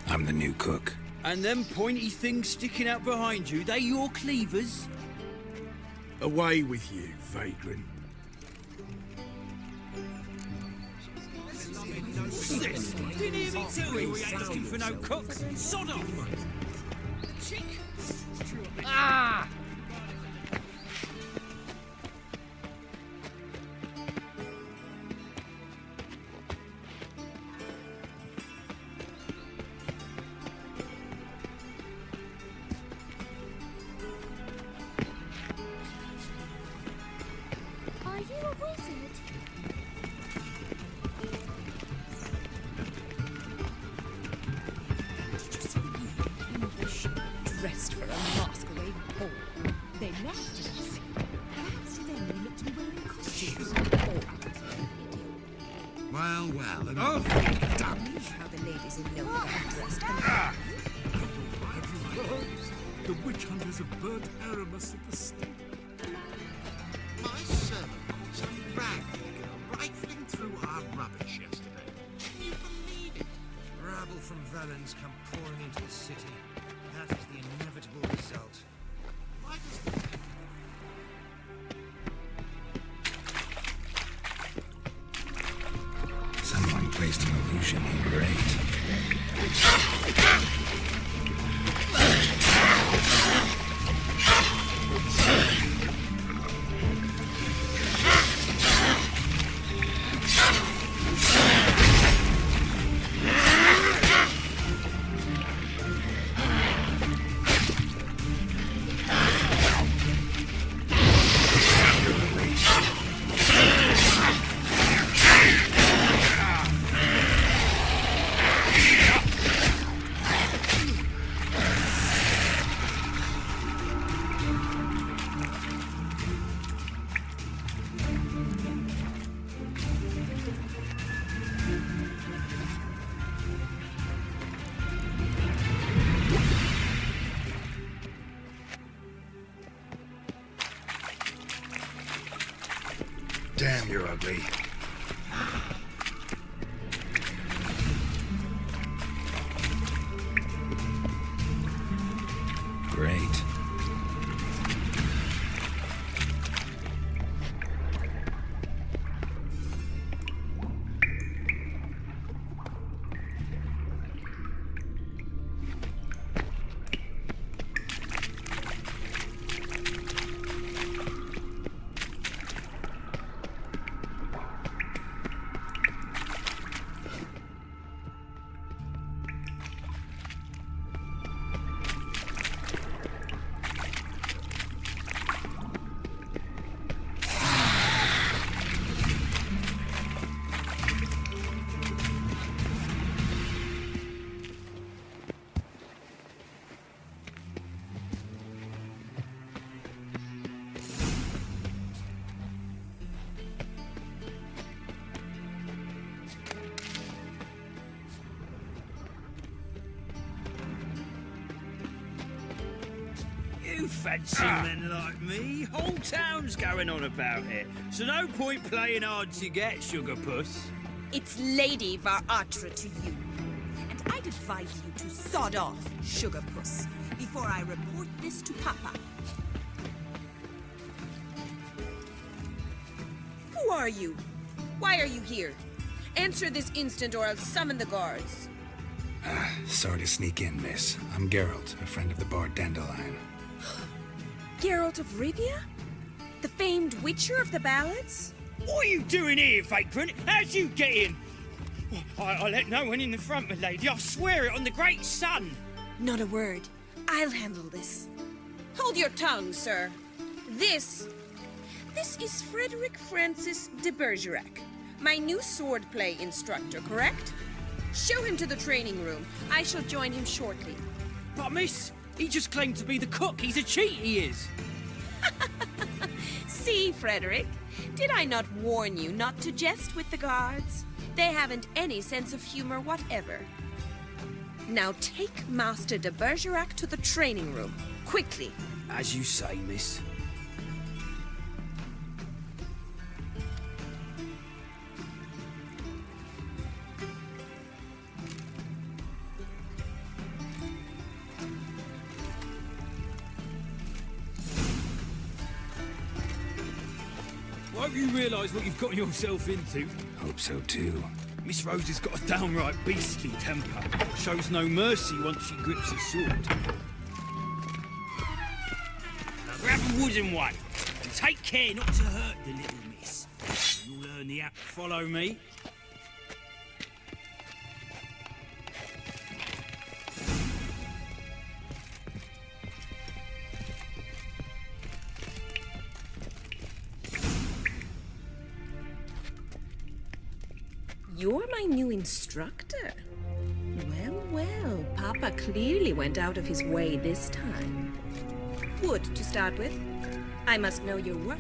I'm the new cook. And them pointy things sticking out behind you, they your cleavers? Away with you, vagrant. What's this? Didn't hear me tell you we ain't looking for no cook. Sod off! Chick! Ah! Are you a wizard? Dressed for a masquerade ball. They laughed at us. Perhaps to them we looked to be wearing costumes. Well, well, and Oh, damn. how the ladies in Milford are dressed. Have you heard? The witch hunters have burnt Aramis at the stake. My servant caught some ragdigger rifling through our rubbish yesterday. Can you believe it? Rabble from Valens come pouring into the city. That is the inevitable result. Why does the Someone placed an illusion in great. Damn, you're ugly. Great. You fancy men like me? Whole town's going on about it. So no point playing hard to get, sugar puss. It's Lady Varatra to you. And I'd advise you to sod off, sugar puss, before I report this to Papa. Who are you? Why are you here? Answer this instant or I'll summon the guards. Sorry to sneak in, miss. I'm Geralt, a friend of the bard Dandelion. Geralt of Rivia? The famed witcher of the ballads? What are you doing here, vagrant? How'd you get in? I let no one in the front, my lady. I swear it on the great sun. Not a word. I'll handle this. Hold your tongue, sir. This is Frederick Francis de Bergerac, my new swordplay instructor, correct? Show him to the training room. I shall join him shortly. But miss, he just claimed to be the cook. He's a cheat, he is. See, Frederick, did I not warn you not to jest with the guards? They haven't any sense of humor whatever. Now take Master de Bergerac to the training room, quickly. As you say, miss. Won't you realise what you've got yourself into? Hope so too. Miss Rose has got a downright beastly temper. Shows no mercy once she grips a sword. Now grab a wooden one, and take care not to hurt the little miss. You'll learn the act. Follow me. You're my new instructor. Well, well, Papa clearly went out of his way this time. Wood, to start with. I must know your worth.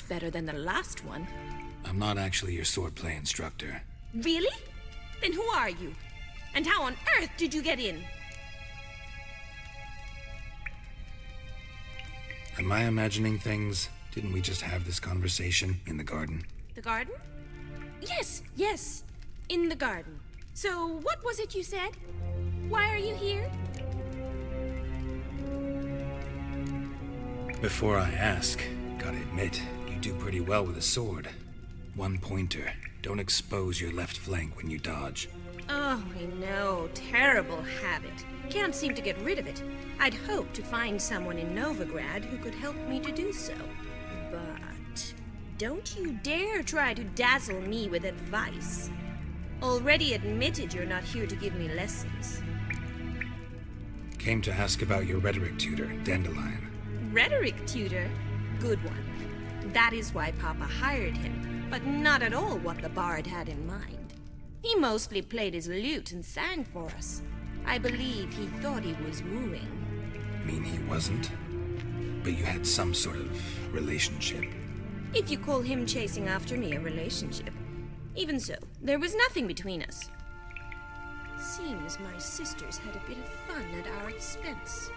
Better than the last one. I'm not actually your swordplay instructor. Really? Then who are you? And how on earth did you get in? Am I imagining things? Didn't we just have this conversation in the garden? The garden? Yes, yes. In the garden. So, what was it you said? Why are you here? Before I ask, gotta admit, you do pretty well with a sword. One pointer. Don't expose your left flank when you dodge. Oh, I know. Terrible habit. Can't seem to get rid of it. I'd hoped to find someone in Novigrad who could help me to do so. But don't you dare try to dazzle me with advice. Already admitted you're not here to give me lessons. Came to ask about your rhetoric tutor, Dandelion. Rhetoric tutor? Good one. That is why Papa hired him, but not at all what the bard had in mind. He mostly played his lute and sang for us. I believe he thought he was wooing. Mean he wasn't? But you had some sort of relationship. If you call him chasing after me a relationship. Even so, there was nothing between us. Seems my sisters had a bit of fun at our expense.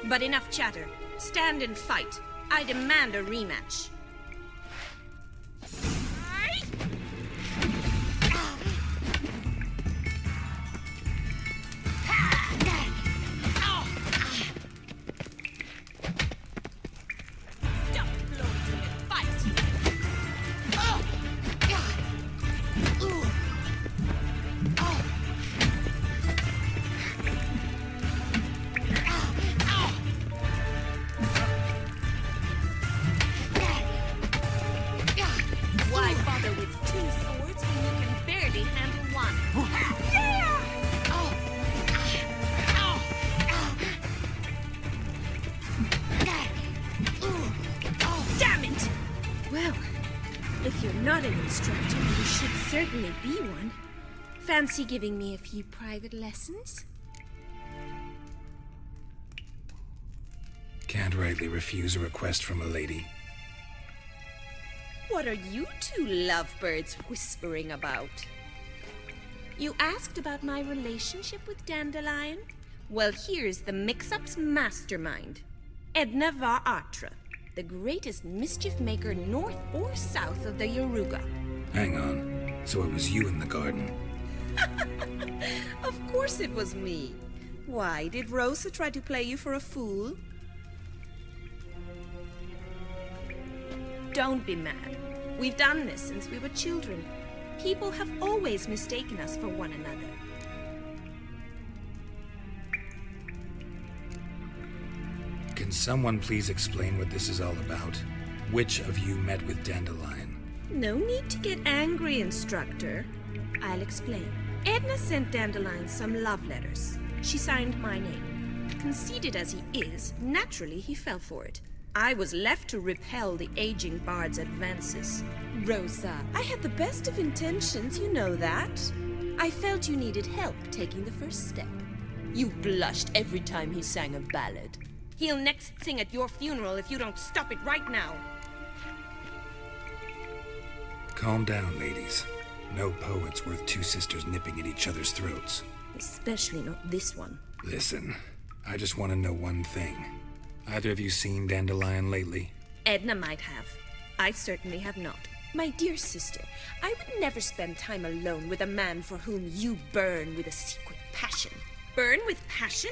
But enough chatter. Stand and fight. I demand a rematch. Certainly be one. Fancy giving me a few private lessons? Can't rightly refuse a request from a lady. What are you two lovebirds whispering about? You asked about my relationship with Dandelion? Well, here's the mix-up's mastermind. Edna Va Atra, the greatest mischief maker north or south of the Yaruga. Hang on. So it was you in the garden? Of course it was me. Why, did Rosa try to play you for a fool? Don't be mad. We've done this since we were children. People have always mistaken us for one another. Can someone please explain what this is all about? Which of you met with Dandelion? No need to get angry, Instructor. I'll explain. Edna sent Dandelion some love letters. She signed my name. Conceited as he is, naturally he fell for it. I was left to repel the aging bard's advances. Rosa, I had the best of intentions, you know that. I felt you needed help taking the first step. You blushed every time he sang a ballad. He'll next sing at your funeral if you don't stop it right now. Calm down, ladies. No poet's worth two sisters nipping at each other's throats. Especially not this one. Listen, I just want to know one thing. Either of you seen Dandelion lately? Edna might have. I certainly have not. My dear sister, I would never spend time alone with a man for whom you burn with a secret passion. Burn with passion?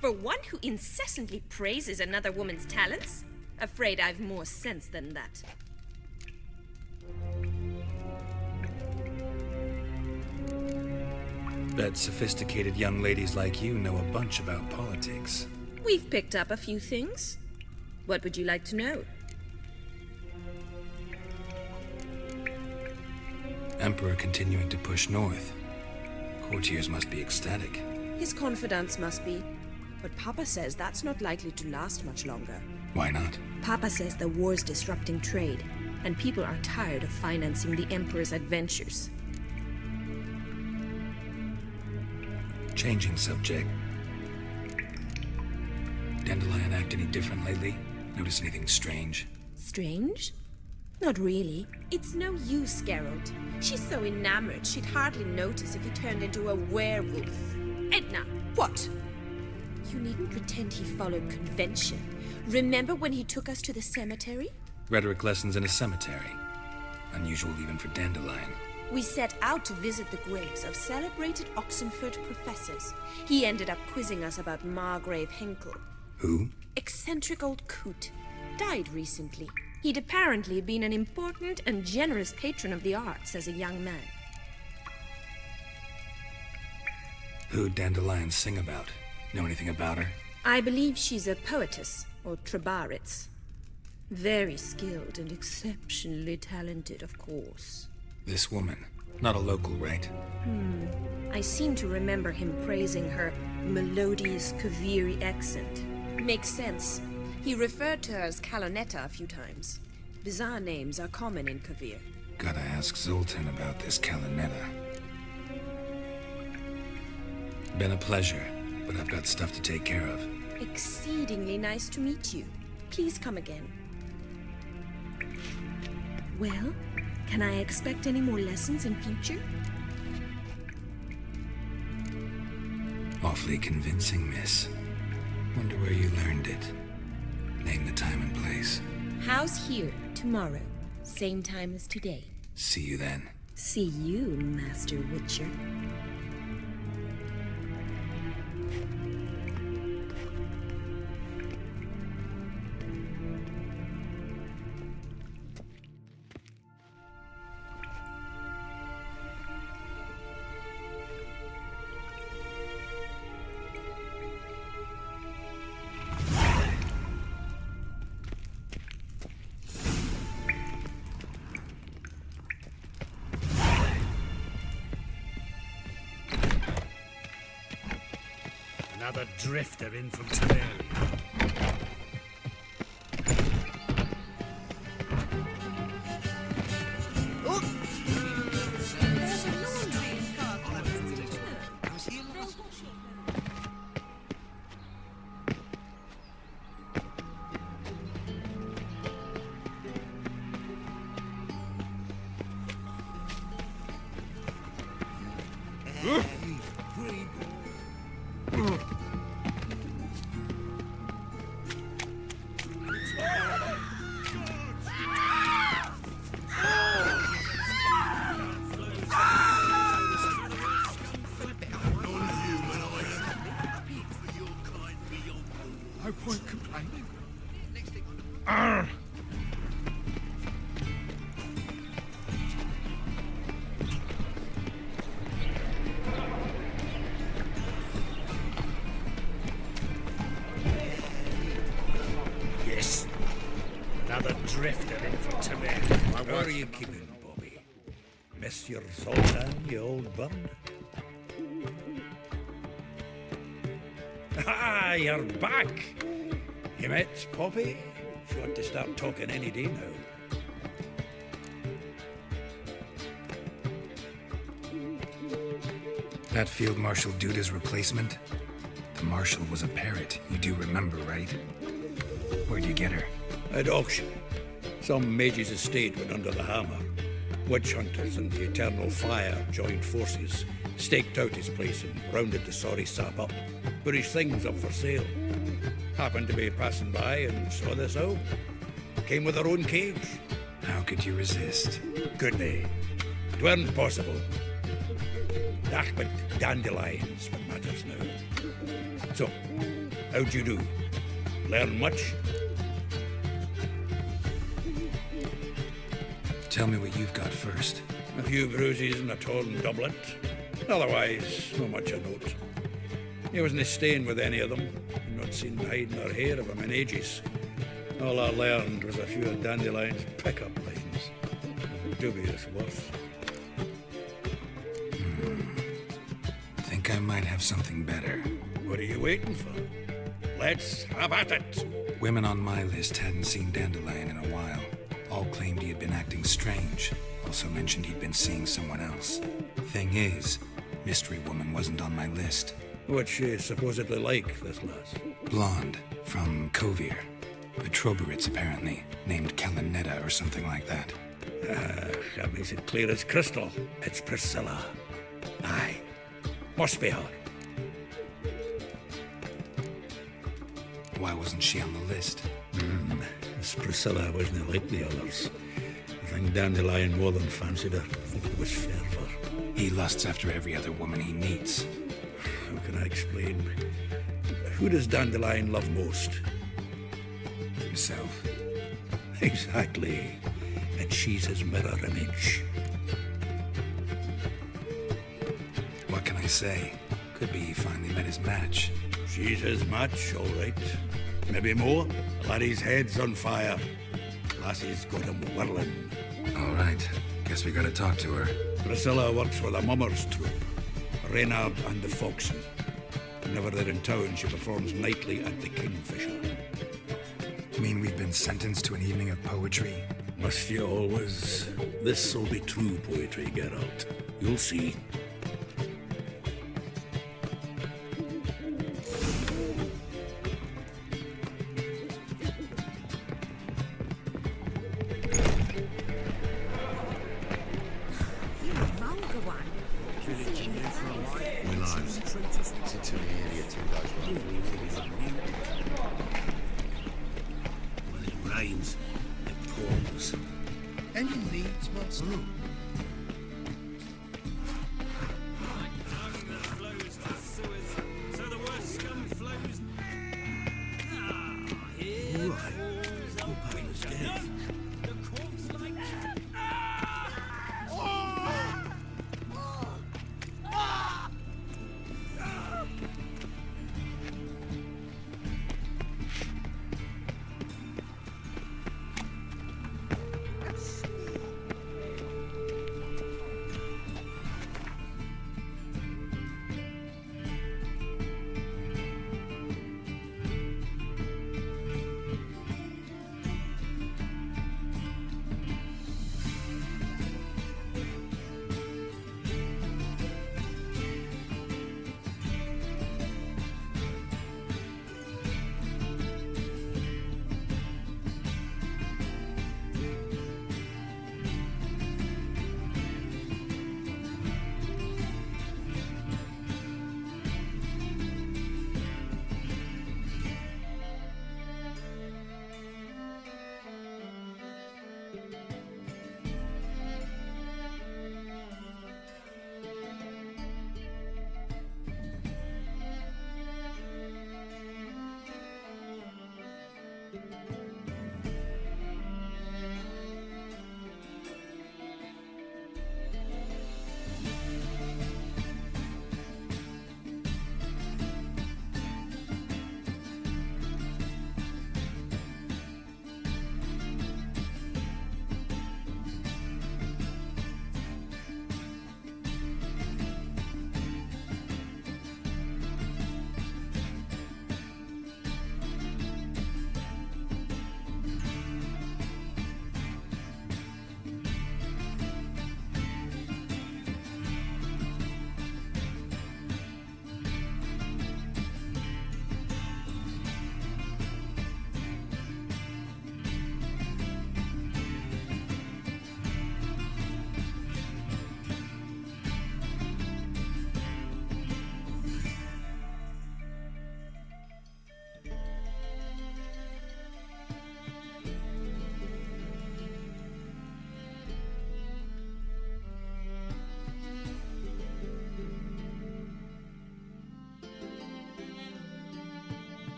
For one who incessantly praises another woman's talents? Afraid I've more sense than that. Bet sophisticated young ladies like you know a bunch about politics. We've picked up a few things. What would you like to know? Emperor continuing to push north. Courtiers must be ecstatic. His confidants must be. But Papa says that's not likely to last much longer. Why not? Papa says the war's disrupting trade, and people are tired of financing the Emperor's adventures. Changing subject. Dandelion act any different lately? Notice anything strange? Strange? Not really. It's no use, Geralt. She's so enamored she'd hardly notice if he turned into a werewolf. Edna, what? You needn't pretend he followed convention. Remember when he took us to the cemetery? Rhetoric lessons in a cemetery. Unusual even for Dandelion. We set out to visit the graves of celebrated Oxenford professors. He ended up quizzing us about Margrave Henkel. Who? Eccentric old coot. Died recently. He'd apparently been an important and generous patron of the arts as a young man. Who'd Dandelion sing about? Know anything about her? I believe she's a poetess, or trabaritz. Very skilled and exceptionally talented, of course. This woman. Not a local, right? I seem to remember him praising her melodious Kaviri accent. Makes sense. He referred to her as Calonetta a few times. Bizarre names are common in Kavir. Gotta ask Zoltan about this Calonetta. Been a pleasure, but I've got stuff to take care of. Exceedingly nice to meet you. Please come again. Well, can I expect any more lessons in future? Awfully convincing, miss. Wonder where you learned it. Name the time and place. House here, tomorrow. Same time as today. See you then. See you, Master Witcher. Another drifter in from Temeria. Another drifter in for tomato. How are you keeping, Bobby? Miss your Zoltan, you old bird? Ah, you're back! You met Poppy? She ought to start talking any day now. That Field Marshal Duda's replacement? The Marshal was a parrot, you do remember, right? Where'd you get her? At auction. Some mage's estate went under the hammer. Witch hunters and the Eternal Fire joined forces, staked out his place and rounded the sorry sap up. Put his things up for sale. Happened to be passing by and saw this out. Came with her own cage. How could you resist? Couldn't they? It weren't possible. Ah, but dandelions what matters now. So, how'd you do? Learn much? Tell me what you've got first. A few bruises and a torn doublet. Otherwise, not much a note. He wasn't staying with any of them. I'd not seen hide nor hair of him in ages. All I learned was a few of Dandelion's pickup lines. Dubious worth. Think I might have something better. What are you waiting for? Let's have at it! Women on my list hadn't seen Dandelion in a while. All claimed he had been acting strange. Also mentioned he'd been seeing someone else. Thing is, Mystery Woman wasn't on my list. What's she supposedly like, this lass? Blonde, from Kovir. A Troberitz, apparently, named Kalinetta or something like that. That makes it clear as crystal. It's Priscilla. Aye. Must be her. Why wasn't she on the list? This Priscilla wasn't like the others. I think Dandelion more than fancied her. I think it was fervour. He lusts after every other woman he meets. How can I explain? Who does Dandelion love most? Himself. Exactly. And she's his mirror image. What can I say? Could be he finally met his match. She's his match, all right. Maybe more. Laddie's head's on fire. Lassie's got him whirling. All right. Guess we gotta talk to her. Priscilla works for the Mummers troupe. Reynard and the Foxen. Whenever they're in town, she performs nightly at the Kingfisher. Mean we've been sentenced to an evening of poetry? Must you always? This'll be true poetry, Geralt. You'll see. When it rains, it pours. Any needs, master? So the worst scum flows.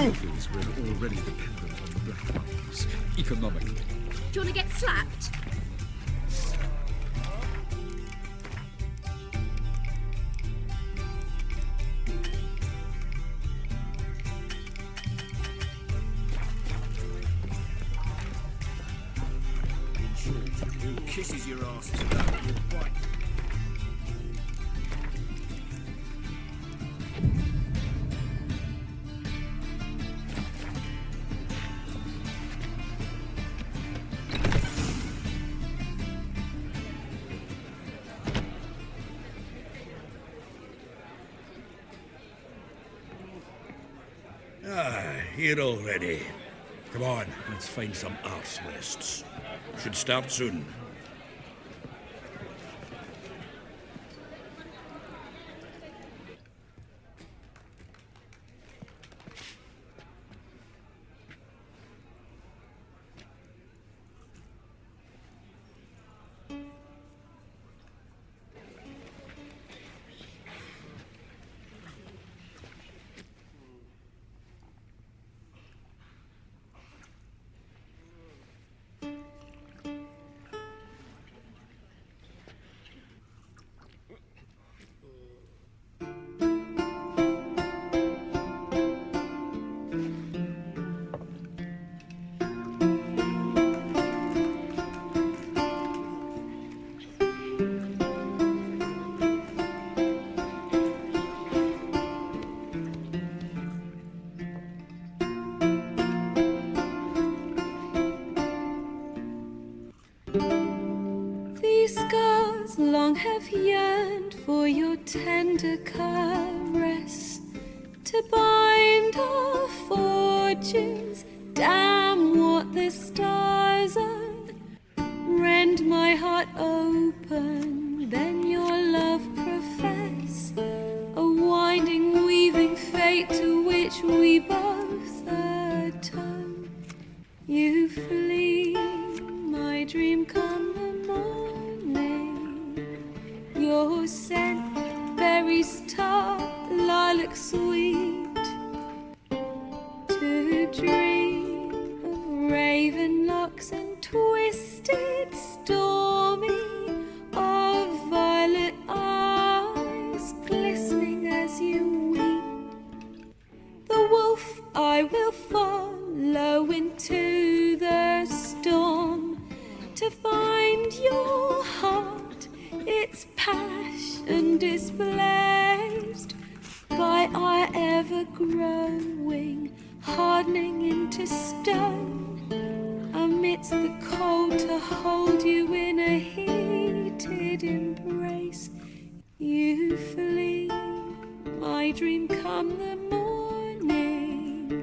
Truth is, we're already dependent on the Black Monkeys, economically. Do you want to get slapped? In short, who kisses your ass to that will bite. Here already. Come on, let's find some arse nests. Should start soon. These scars long have yearned for your tender caress, to bind our fortunes. Damn what the stars are. Rend my heart open, then your love profess, a winding, weaving fate to which we both atone. You flee, my dream come the morning. Your scent, berries tart, lilac sweet. To dream of raven locks and twisted, stormy, of violet eyes glistening as you weep. The wolf I will follow into the storm, to find your heart, its passion displaced by our ever-growing, hardening into stone, amidst the cold to hold you in a heated embrace. You flee, my dream come the morning,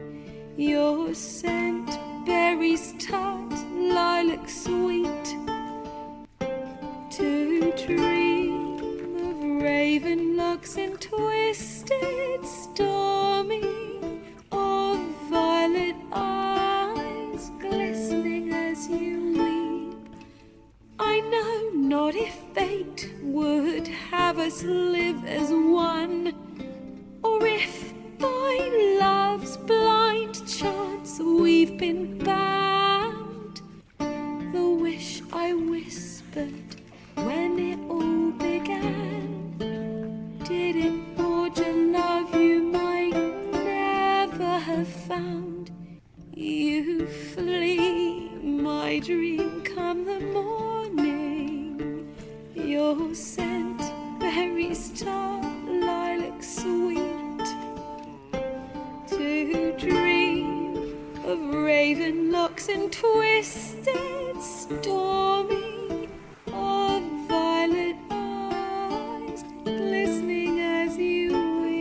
your scent, berries tart, lilac sweet. To dream of raven locks and twisted, stormy, of violet eyes glistening as you weep. I know not if fate would have us live as one, or if by love's blind chance we've been bound. The wish I whispered when it all began, did it forge a love you might never have found? You flee, my dream come the morning, your scent, berries tart, lilac sweet. To dream of raven locks and twisted, stormy, of violet eyes glistening as you weep.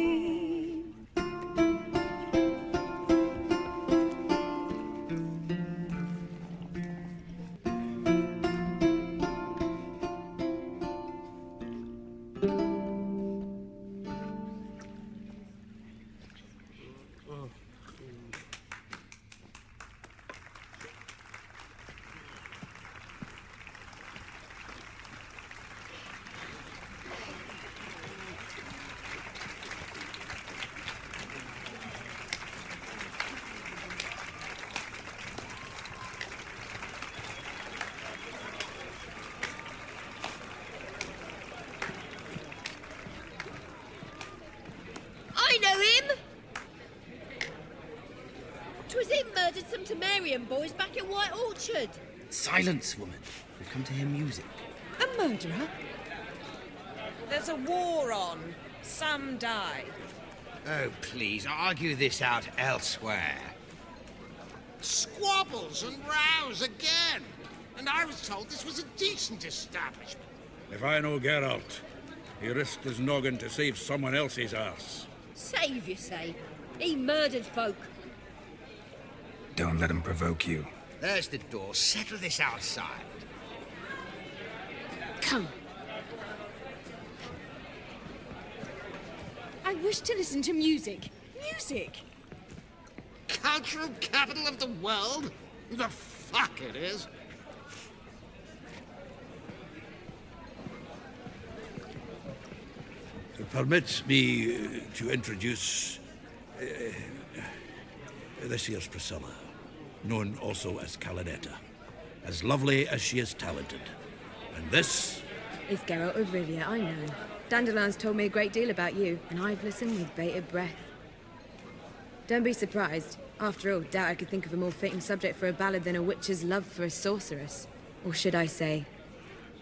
'Twas him murdered some Temerian boys back in White Orchard. Silence, woman. We've come to hear music. A murderer? There's a war on. Some die. Oh, please, argue this out elsewhere. Squabbles and rows again. And I was told this was a decent establishment. If I know Geralt, he risked his noggin to save someone else's arse. Save, you say? He murdered folk. Don't let him provoke you. There's the door. Settle this outside. Come. I wish to listen to music. Music! Cultural capital of the world? The fuck it is. Permits me to introduce this here's Priscilla, known also as Calinetta, as lovely as she is talented. And this... It's Geralt of Rivia, I know. Dandelion's told me a great deal about you, and I've listened with bated breath. Don't be surprised. After all, doubt I could think of a more fitting subject for a ballad than a witch's love for a sorceress. Or should I say,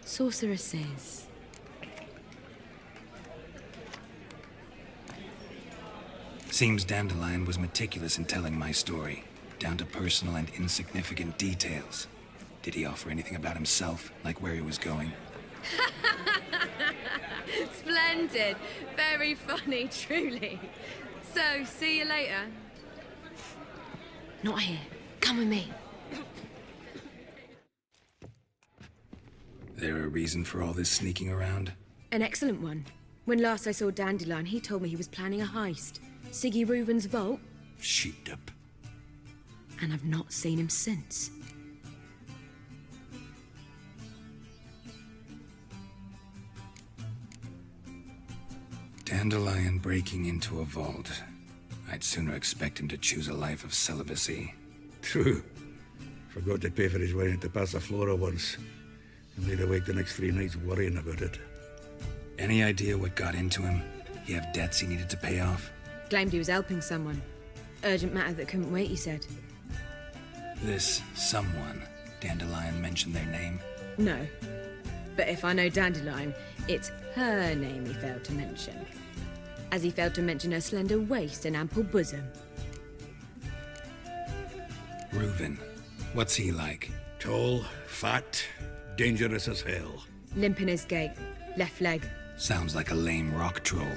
sorceresses. Seems Dandelion was meticulous in telling my story, down to personal and insignificant details. Did he offer anything about himself, like where he was going? Splendid. Very funny, truly. So, see you later. Not here. Come with me. There a reason for all this sneaking around? An excellent one. When last I saw Dandelion, he told me he was planning a heist. Siggy Reuven's vault. Sheeped up. And I've not seen him since. Dandelion breaking into a vault. I'd sooner expect him to choose a life of celibacy. True. Forgot to pay for his wine at the Passaflora once. And laid awake the next 3 nights worrying about it. Any idea what got into him? He have debts he needed to pay off? Claimed he was helping someone. Urgent matter that couldn't wait, he said. This someone, Dandelion mentioned their name? No. But if I know Dandelion, it's her name he failed to mention. As he failed to mention her slender waist and ample bosom. Reuven. What's he like? Tall, fat, dangerous as hell. Limp in his gait. Left leg. Sounds like a lame rock troll.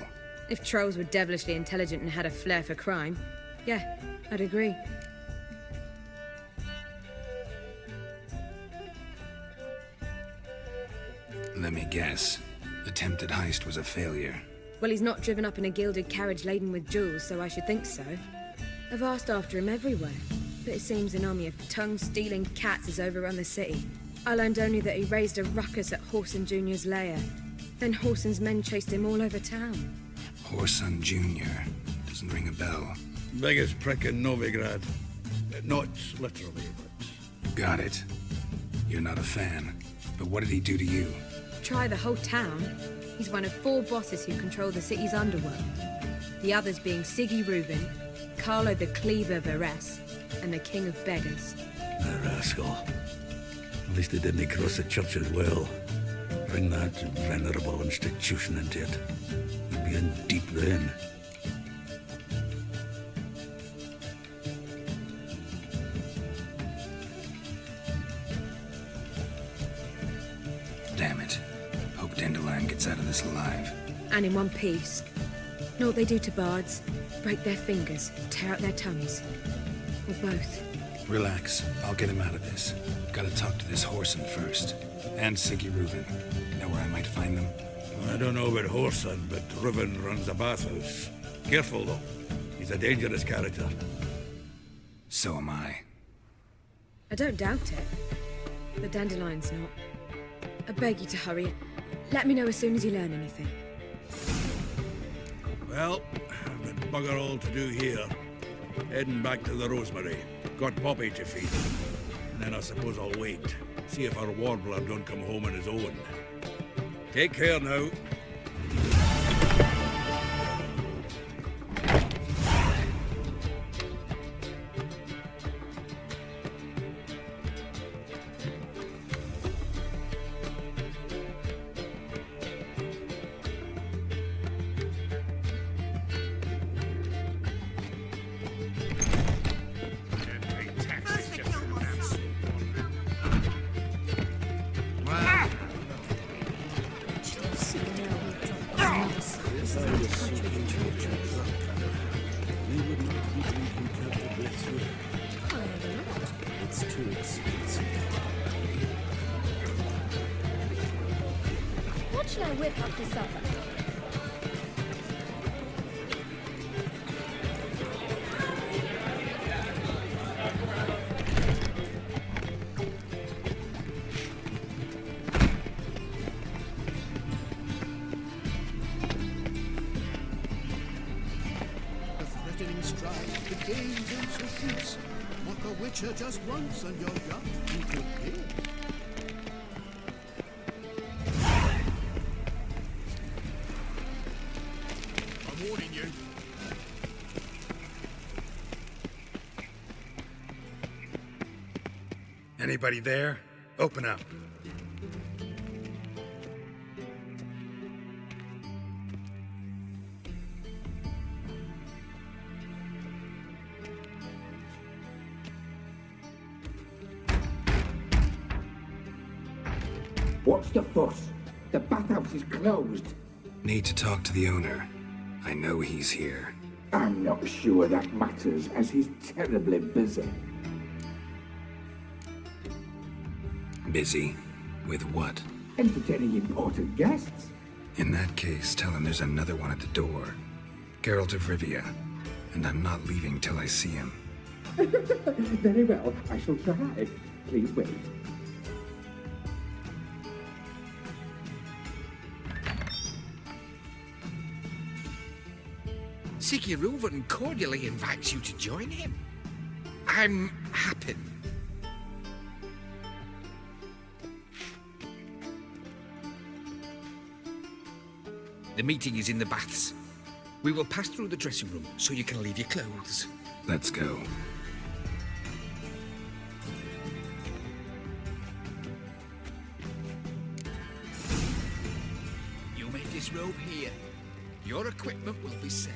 If trolls were devilishly intelligent and had a flair for crime, yeah, I'd agree. Let me guess. Attempted heist was a failure. Well, he's not driven up in a gilded carriage laden with jewels, so I should think so. I've asked after him everywhere, but it seems an army of tongue-stealing cats has overrun the city. I learned only that he raised a ruckus at Whoreson Jr.'s lair. Then Whoreson's men chased him all over town. Whoreson Jr. Doesn't ring a bell. Biggest prick in Novigrad. Not literally, but... Got it. You're not a fan. But what did he do to you? Try the whole town. He's one of 4 bosses who control the city's underworld. The others being Siggy Reuven, Carlo the Cleaver Varese, and the King of Beggars. The rascal. At least they didn't cross the church as well. Bring that venerable institution into it. We'd be in deep then. Damn it. Hope Dandelion gets out of this alive. And in one piece. Know what they do to bards? Break their fingers, tear out their tongues. Or both. Relax. I'll get him out of this. Gotta talk to this Whoreson first. And Siggy Reuven. Know where I might find them? I don't know about Whoreson, but Reuven runs a bathhouse. Careful, though. He's a dangerous character. So am I. I don't doubt it. But Dandelion's not. I beg you to hurry. Let me know as soon as you learn anything. Well, I've got bugger all to do here. Heading back to the Rosemary. Got Poppy to feed. And then I suppose I'll wait. See if our warbler don't come home on his own. Take care now. this is not a country for traders. We would not be drinking comfortably through. It's too expensive. What shall I whip up for supper? The threatening strife, the games and pursuits. Mock a witcher just once and you're young. You could live. I'm warning you. Anybody there? Open up. What's the fuss? The bathhouse is closed. Need to talk to the owner. I know he's here. I'm not sure that matters, as he's terribly busy. Busy? With what? Entertaining important guests. In that case, tell him there's another one at the door. Geralt of Rivia. And I'm not leaving till I see him. Very well, I shall try. Please wait. Siggy Reuven cordially invites you to join him. I'm happy. The meeting is in the baths. We will pass through the dressing room so you can leave your clothes. Let's go. You may disrobe here. Your equipment will be safe.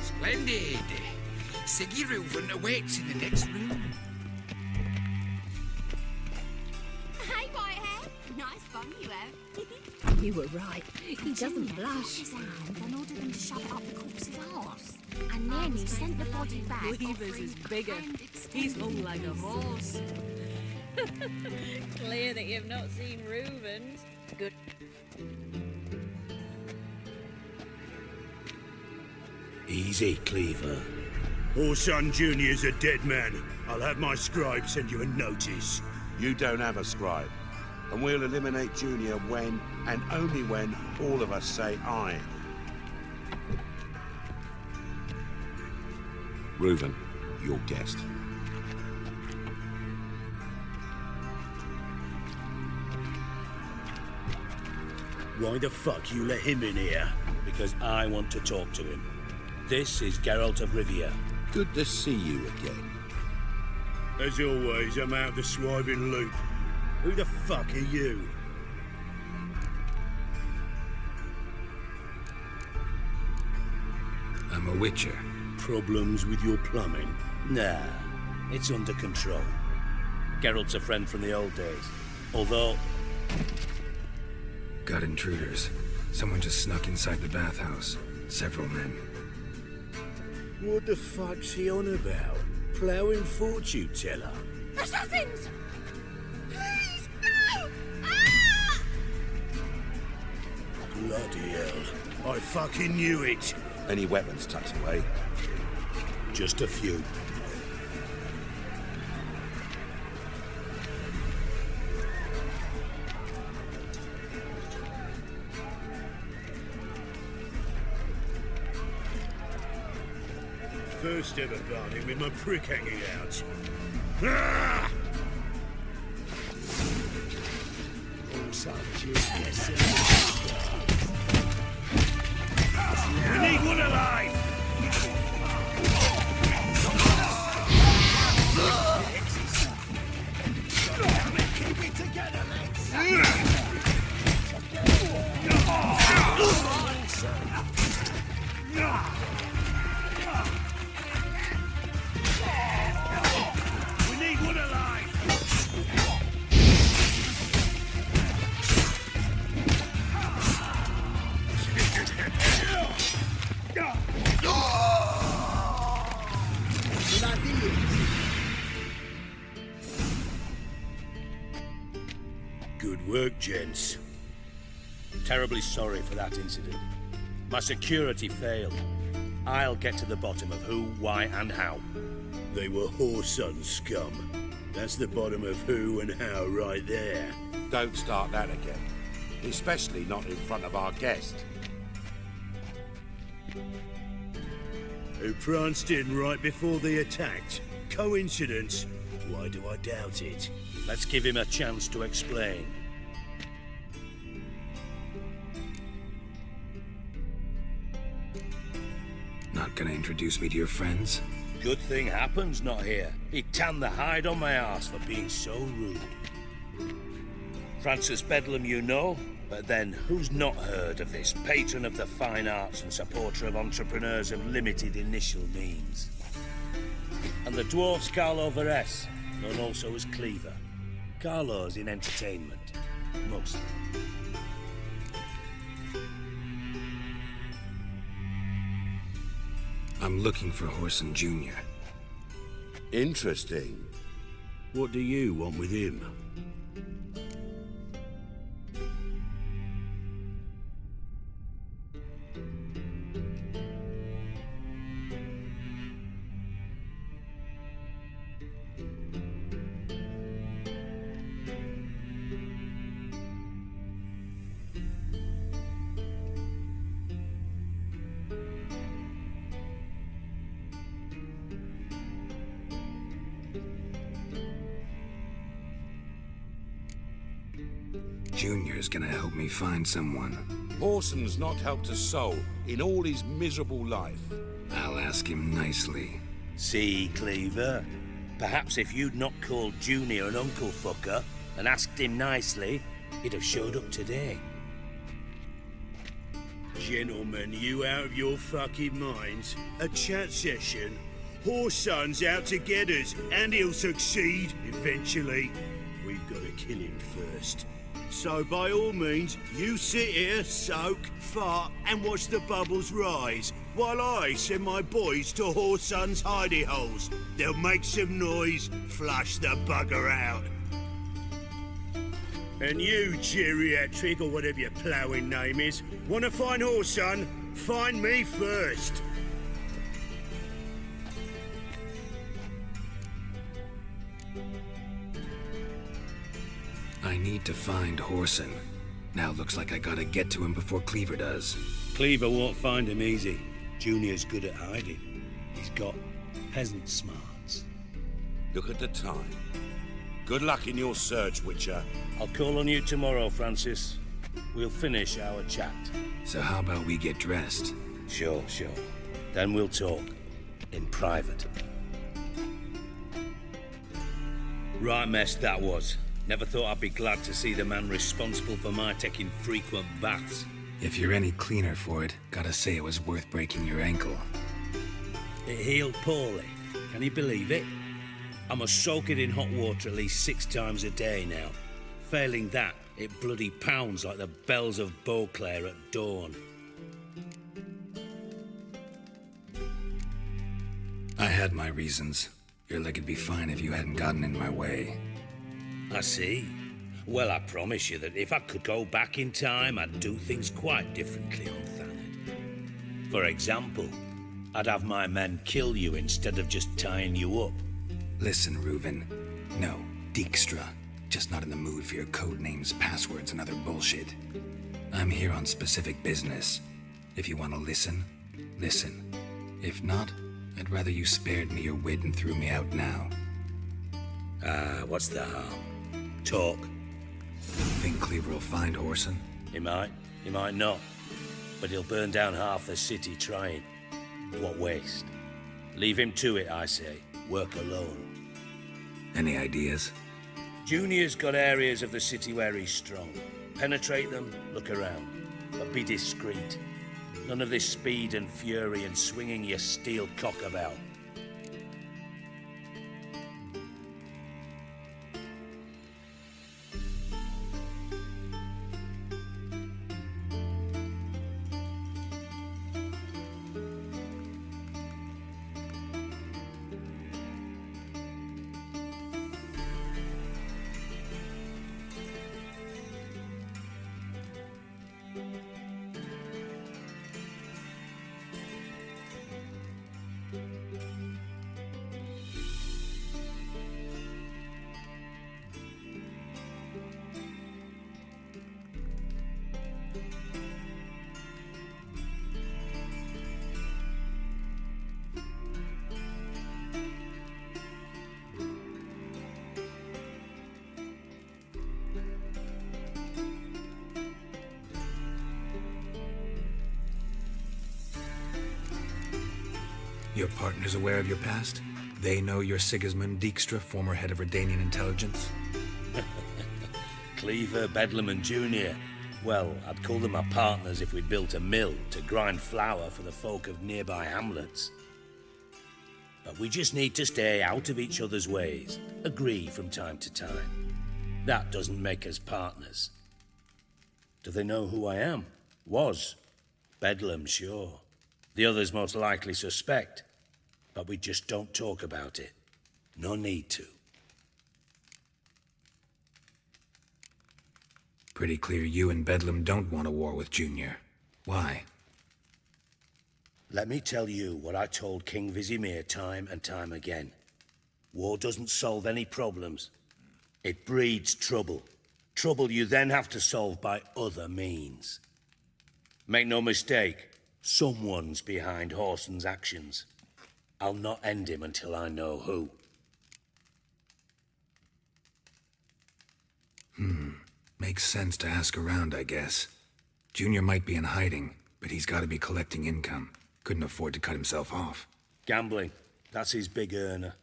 Splendid! Siggy Reuven awaits in the next room. Hey, Whitehead. Nice fun you have. You were right. He doesn't blush. His hand and ordered them to shove it up the corpse's arse. And then he sent the body back. Weaver's is bigger. He's hung like a horse. Clear that you've not seen Reuven's. Good. Easy, Cleaver. Orson Jr.'s a dead man. I'll have my scribe send you a notice. You don't have a scribe. And we'll eliminate Junior when, and only when, all of us say aye. Reuven, your guest. Why the fuck you let him in here? Because I want to talk to him. This is Geralt of Rivia. Good to see you again. As always, I'm out the swiving loop. Who the fuck are you? I'm a witcher. Problems with your plumbing? Nah, it's under control. Geralt's a friend from the old days. Although... Got intruders. Someone just snuck inside the bathhouse. Several men. What the fuck's he on about? Ploughing fortune teller? Assassins! Please, no! Ah! Bloody hell. I fucking knew it. Any weapons tucked away? Just a few. First ever party with my prick hanging out. Ah! We need one alive! Keep it together, lads! We need one alive! Good work, gents. Terribly sorry for that incident. My security failed. I'll get to the bottom of who, why, and how. They were whoreson scum. That's the bottom of who and how right there. Don't start that again. Especially not in front of our guest. Who pranced in right before they attacked. Coincidence? Why do I doubt it? Let's give him a chance to explain. Not gonna introduce me to your friends? Good thing Happen's not here. He tanned the hide on my arse for being so rude. Francis Bedlam you know, but then who's not heard of this patron of the fine arts and supporter of entrepreneurs of limited initial means? And the dwarf's Carlo Veres, known also as Cleaver. Carlo's in entertainment, mostly. I'm looking for Whoreson Jr. Interesting. What do you want with him? Junior's gonna help me find someone. Whoreson's not helped a soul in all his miserable life. I'll ask him nicely. See, Cleaver? Perhaps if you'd not called Junior an uncle fucker and asked him nicely, he'd have showed up today. Gentlemen, you out of your fucking minds? A chat session? Whoreson's out to get us, and he'll succeed eventually. We've got to kill him first. So by all means, you sit here, soak, fart, and watch the bubbles rise, while I send my boys to Whoreson's hidey holes. They'll make some noise, flush the bugger out. And you, geriatric, or whatever your ploughing name is, want to find Whoreson? Find me first. I need to find Whoreson. Now looks like I gotta get to him before Cleaver does. Cleaver won't find him easy. Junior's good at hiding. He's got peasant smarts. Look at the time. Good luck in your search, Witcher. I'll call on you tomorrow, Francis. We'll finish our chat. So how about we get dressed? Sure. Then we'll talk. In private. Right mess that was. Never thought I'd be glad to see the man responsible for my taking frequent baths. If you're any cleaner for it, gotta say it was worth breaking your ankle. It healed poorly. Can you believe it? I must soak it in hot water at least 6 times a day now. Failing that, it bloody pounds like the bells of Beauclair at dawn. I had my reasons. Your leg would be fine if you hadn't gotten in my way. I see. Well, I promise you that if I could go back in time, I'd do things quite differently on Thanet. For example, I'd have my men kill you instead of just tying you up. Listen, Reuven. No, Dijkstra. Just not in the mood for your code names, passwords, and other bullshit. I'm here on specific business. If you want to listen, listen. If not, I'd rather you spared me your wit and threw me out now. What's the harm? Talk. think Cleaver will find Whoreson? He might not. But he'll burn down half the city trying. What waste. Leave him to it, I say. Work alone. Any ideas? Junior's got areas of the city where he's strong. Penetrate them, look around. But be discreet. None of this speed and fury and swinging your steel cock about. Your partner's aware of your past? They know you're Sigismund Dijkstra, former head of Redanian intelligence? Cleaver, Bedlam and Junior. Well, I'd call them my partners if we'd built a mill to grind flour for the folk of nearby hamlets. But we just need to stay out of each other's ways. Agree from time to time. That doesn't make us partners. Do they know who I am? Was. Bedlam, sure. The others most likely suspect. But we just don't talk about it. No need to. Pretty clear you and Bedlam don't want a war with Junior. Why? Let me tell you what I told King Vizimir time and time again. War doesn't solve any problems. It breeds trouble. Trouble you then have to solve by other means. Make no mistake, someone's behind Whoreson's actions. I'll not end him until I know who. Makes sense to ask around, I guess. Junior might be in hiding, but he's got to be collecting income. Couldn't afford to cut himself off. Gambling. That's his big earner.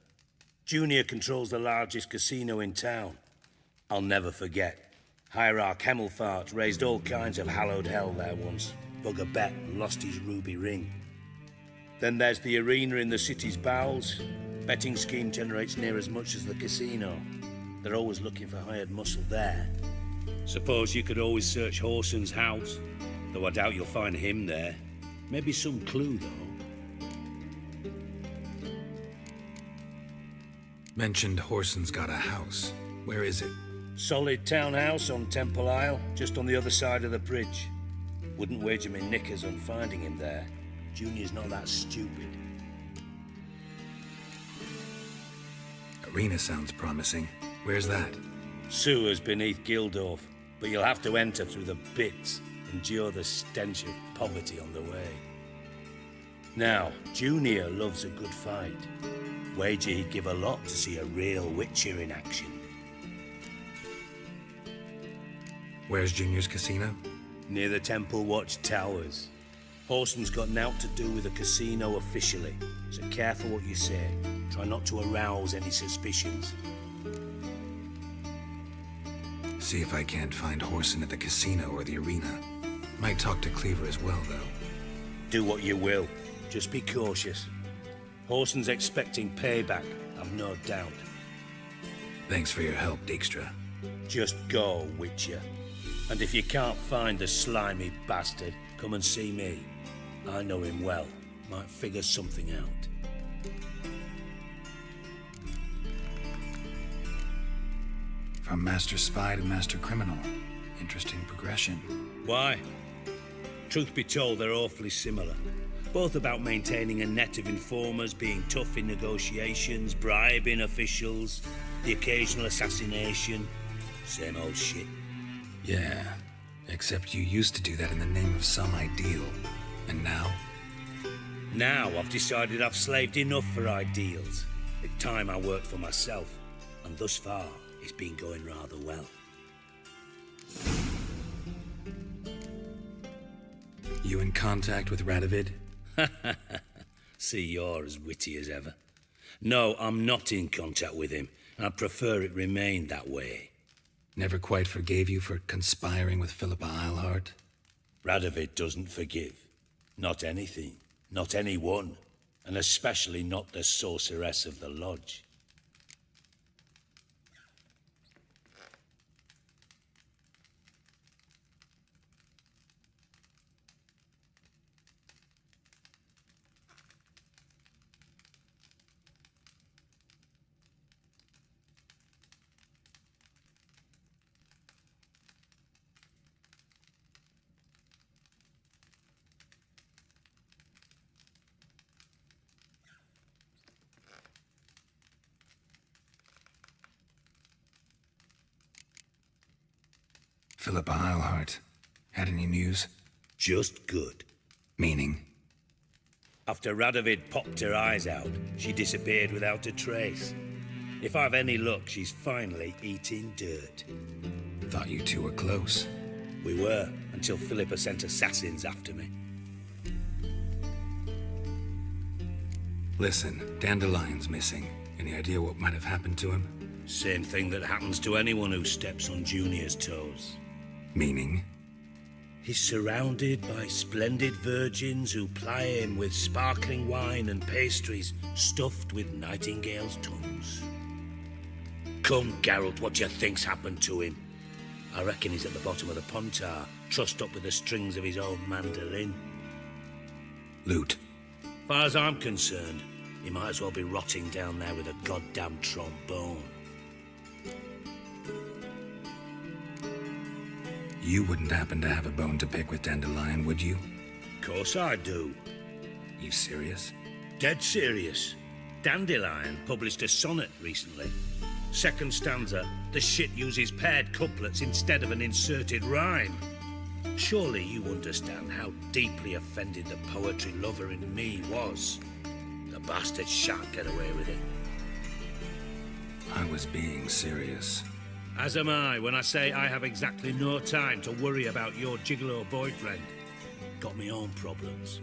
Junior controls the largest casino in town. I'll never forget. Hierarch Hemmelfart raised all kinds of hallowed hell there once. Bug a bet and lost his ruby ring. Then there's the arena in the city's bowels. Betting scheme generates near as much as the casino. They're always looking for hired muscle there. Suppose you could always search Whoreson's house, though I doubt you'll find him there. Maybe some clue, though. Mentioned Whoreson's got a house. Where is it? Solid townhouse on Temple Isle, just on the other side of the bridge. Wouldn't wager me knickers on finding him there. Junior's not that stupid. Arena sounds promising. Where's that? Sewers beneath Gildorf, but you'll have to enter through the bits, endure the stench of poverty on the way. Now, Junior loves a good fight. Wager he'd give a lot to see a real Witcher in action. Where's Junior's casino? Near the Temple Watch Towers. Whoreson's got naught to do with the casino officially, so careful what you say. Try not to arouse any suspicions. See if I can't find Whoreson at the casino or the arena. Might talk to Cleaver as well, though. Do what you will. Just be cautious. Whoreson's expecting payback, I've no doubt. Thanks for your help, Dijkstra. Just go, Witcher. And if you can't find the slimy bastard, come and see me. I know him well. Might figure something out. From Master Spy to Master Criminal. Interesting progression. Why? Truth be told, they're awfully similar. Both about maintaining a net of informers, being tough in negotiations, bribing officials, the occasional assassination. Same old shit. Yeah, except you used to do that in the name of some ideal. And now? Now I've decided I've slaved enough for ideals. It's time I worked for myself. And thus far, it's been going rather well. You in contact with Radovid? See, you're as witty as ever. No, I'm not in contact with him. I'd prefer it remained that way. Never quite forgave you for conspiring with Philippa Eilhart? Radovid doesn't forgive. Not anything. Not anyone. And especially not the sorceress of the lodge. Philippa Eilhart. Had any news? Just good. Meaning? After Radovid popped her eyes out, she disappeared without a trace. If I've any luck, she's finally eating dirt. Thought you two were close. We were, until Philippa sent assassins after me. Listen, Dandelion's missing. Any idea what might have happened to him? Same thing that happens to anyone who steps on Junior's toes. Meaning? He's surrounded by splendid virgins who ply him with sparkling wine and pastries stuffed with nightingales' tongues. Come, Geralt, what do you think's happened to him? I reckon he's at the bottom of the Pontar, trussed up with the strings of his own mandolin. Loot. Far as I'm concerned, he might as well be rotting down there with a goddamn trombone. You wouldn't happen to have a bone to pick with Dandelion, would you? Course I do. You serious? Dead serious. Dandelion published a sonnet recently. Second stanza, the shit uses paired couplets instead of an inserted rhyme. Surely you understand how deeply offended the poetry lover in me was. The bastard shan't get away with it. I was being serious. As am I when I say I have exactly no time to worry about your gigolo boyfriend. Got me own problems.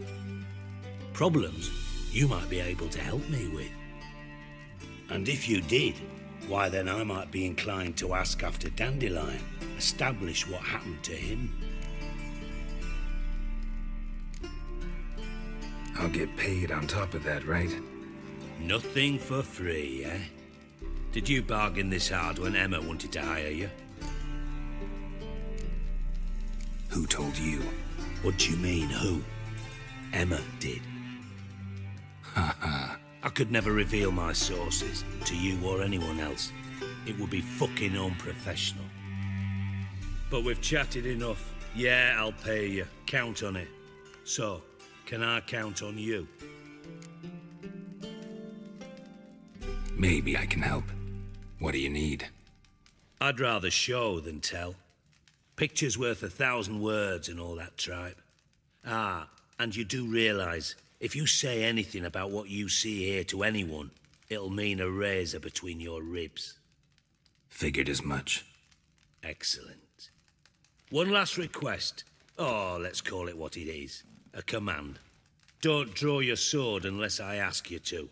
Problems you might be able to help me with. And if you did, why then I might be inclined to ask after Dandelion, establish what happened to him. I'll get paid on top of that, right? Nothing for free, eh? Did you bargain this hard when Emma wanted to hire you? Who told you? What do you mean, who? Emma did. Haha. I could never reveal my sources to you or anyone else. It would be fucking unprofessional. But we've chatted enough. Yeah, I'll pay you. Count on it. So, can I count on you? Maybe I can help. What do you need? I'd rather show than tell. Picture's worth 1,000 words and all that tripe. Ah, and you do realise, if you say anything about what you see here to anyone, it'll mean a razor between your ribs. Figured as much. Excellent. One last request. Oh, let's call it what it is. A command. Don't draw your sword unless I ask you to.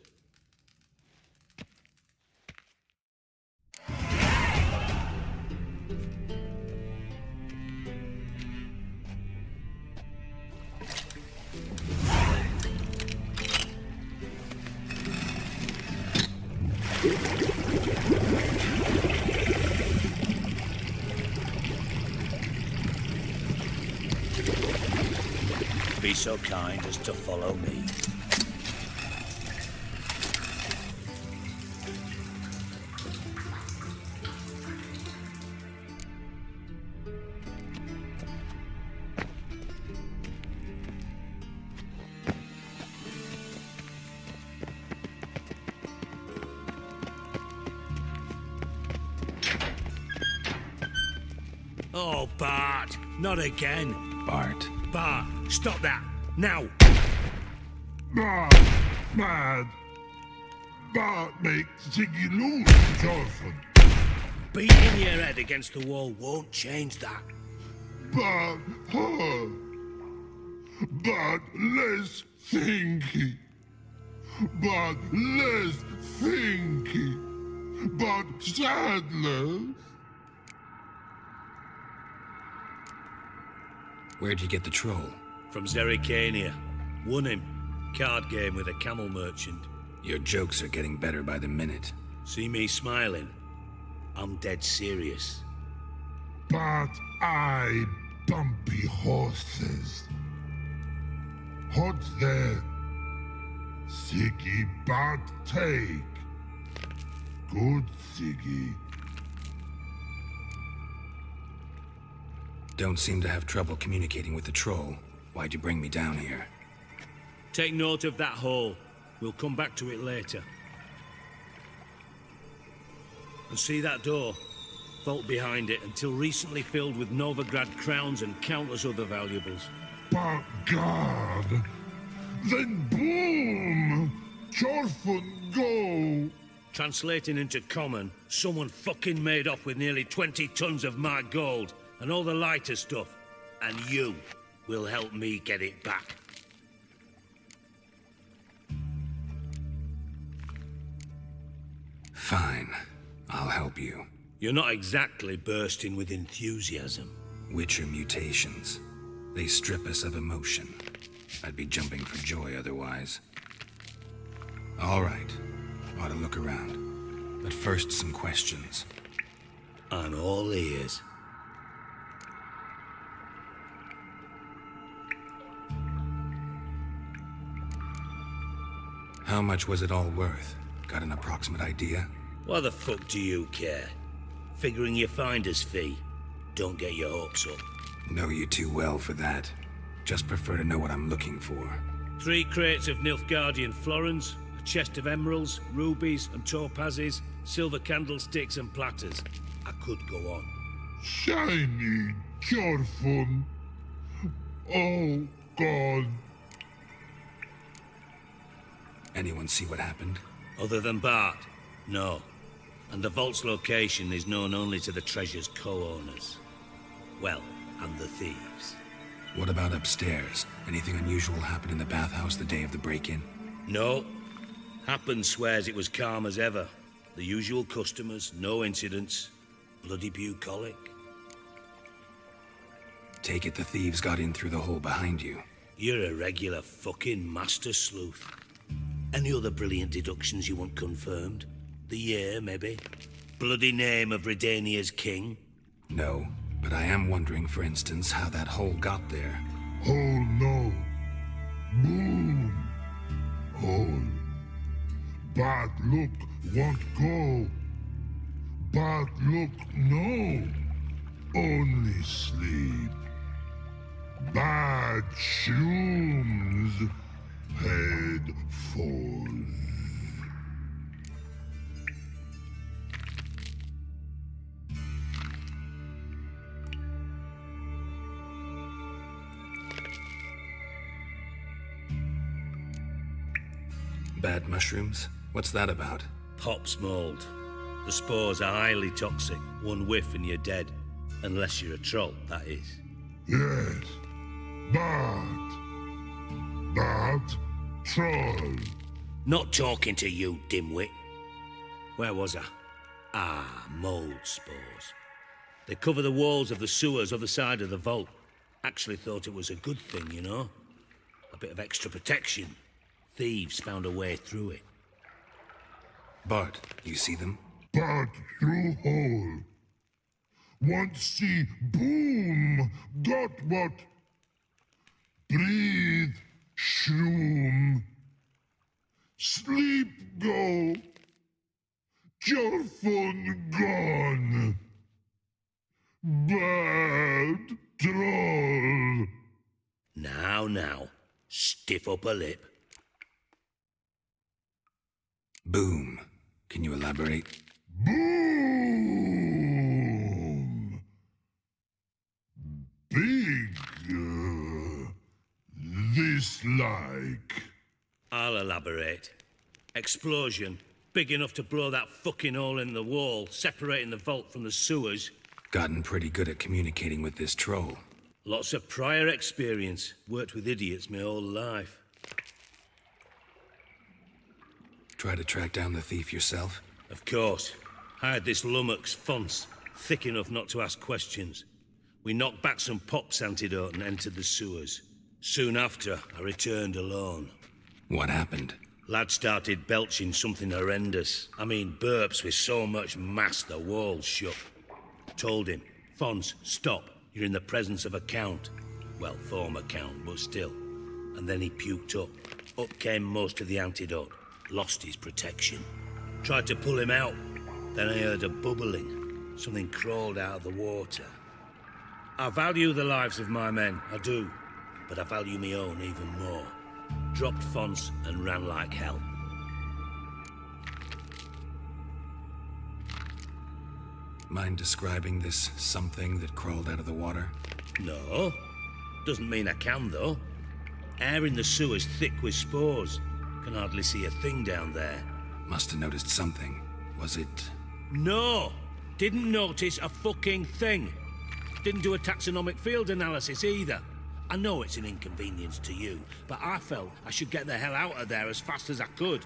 Be so kind as to follow me. Oh, Bart, not again. Bart. Bart, stop that, now! Bart, mad. Bart makes Ziggy lose often. Beating your head against the wall won't change that. Bart, hurt. but less thinky. But less thinky. But sadless. Where'd you get the troll? From Zerrikania. Won him. Card game with a camel merchant. Your jokes are getting better by the minute. See me smiling? I'm dead serious. But I bumpy horses. What's there? Siggy but take. Good Siggy. Don't seem to have trouble communicating with the troll. Why'd you bring me down here? Take note of that hole. We'll come back to it later. And see that door? Vault behind it, until recently filled with Novigrad crowns and countless other valuables. But God! Then boom! Chorfun go! Translating into common, someone fucking made off with nearly 20 tons of my gold and all the lighter stuff. And you will help me get it back. Fine. I'll help you. You're not exactly bursting with enthusiasm. Witcher mutations. They strip us of emotion. I'd be jumping for joy otherwise. All right. Ought to look around. But first, some questions. I'm all ears. How much was it all worth? Got an approximate idea? Why the fuck do you care? Figuring your finder's fee. Don't get your hopes up. Know you too well for that. Just prefer to know what I'm looking for. 3 crates of Nilfgaardian florins, a chest of emeralds, rubies and topazes, silver candlesticks and platters. I could go on. Shiny Chorfun. Oh, God. Anyone see what happened? Other than Bart? No. And the vault's location is known only to the treasure's co-owners. Well, and the thieves. What about upstairs? Anything unusual happen in the bathhouse the day of the break-in? No. Happen swears it was calm as ever. The usual customers, no incidents. Bloody bucolic. Take it the thieves got in through the hole behind you. You're a regular fucking master sleuth. Any other brilliant deductions you want confirmed? The year, maybe? Bloody name of Redania's king? No, but I am wondering, for instance, how that hole got there. Hole no. Boom. Hole. Bad look won't go. Bad look no. Only sleep. Bad shrooms. Head falls. Bad mushrooms? What's that about? Pop's mold. The spores are highly toxic. One whiff and you're dead. Unless you're a troll, that is. Yes. Bad. Bad troll. Not talking to you, dimwit. Where was I? Ah, mold spores. They cover the walls of the sewers other side of the vault. Actually thought it was a good thing, you know? A bit of extra protection. Thieves found a way through it. Bart, you see them? Bad through hole. Want see boom. Got what? Breathe. Shroom. Sleep go. Chorfun gone. Bad troll. Now. Stiff upper lip. Boom. Can you elaborate? Boom. Big. This like. I'll elaborate. Explosion. Big enough to blow that fucking hole in the wall, separating the vault from the sewers. Gotten pretty good at communicating with this troll. Lots of prior experience. Worked with idiots my whole life. Try to track down the thief yourself? Of course. Hired this lummox, Fons, thick enough not to ask questions. We knocked back some Pop's antidote and entered the sewers. Soon after, I returned alone. What happened? Lad started belching something horrendous. I mean, burps with so much mass the walls shook. Told him, Fons, stop. You're in the presence of a count. Well, former count, but still. And then he puked up. Up came most of the antidote. Lost his protection. Tried to pull him out. Then I heard a bubbling. Something crawled out of the water. I value the lives of my men, I do. But I value my own even more. Dropped Fons and ran like hell. Mind describing this something that crawled out of the water? No. Doesn't mean I can, though. Air in the sewer's thick with spores. Can hardly see a thing down there. Must have noticed something. Was it... No! Didn't notice a fucking thing. Didn't do a taxonomic field analysis either. I know it's an inconvenience to you, but I felt I should get the hell out of there as fast as I could.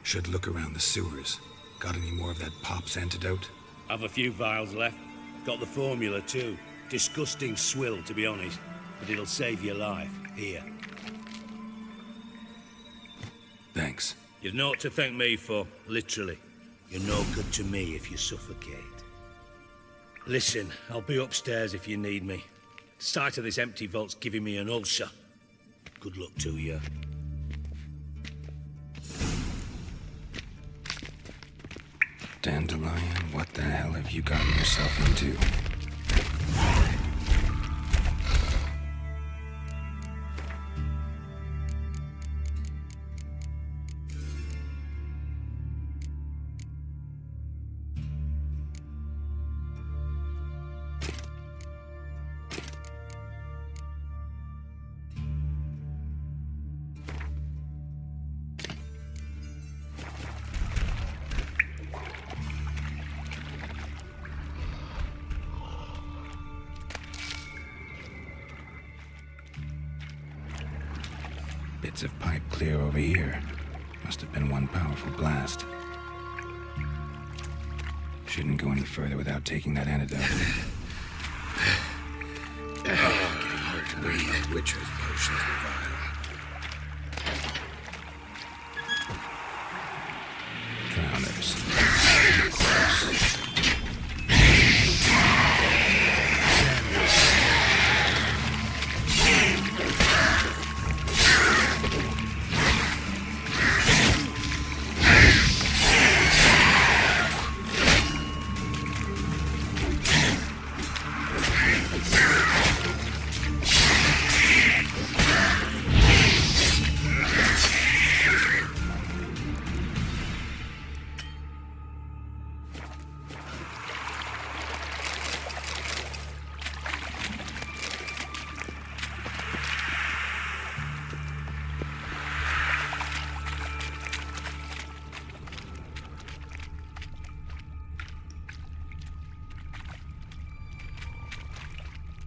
Should look around the sewers. Got any more of that Pop's antidote? I've a few vials left. Got the formula too. Disgusting swill, to be honest. But it'll save your life. Here. Thanks. You've naught to thank me for, literally. You're no good to me if you suffocate. Listen, I'll be upstairs if you need me. The sight of this empty vault's giving me an ulcer. Good luck to you. Dandelion, what the hell have you gotten yourself into? Bits of pipe clear over here. Must have been one powerful blast. Shouldn't go any further without taking that antidote. Getting hard to breathe. Witcher's potions were vile. Drowners.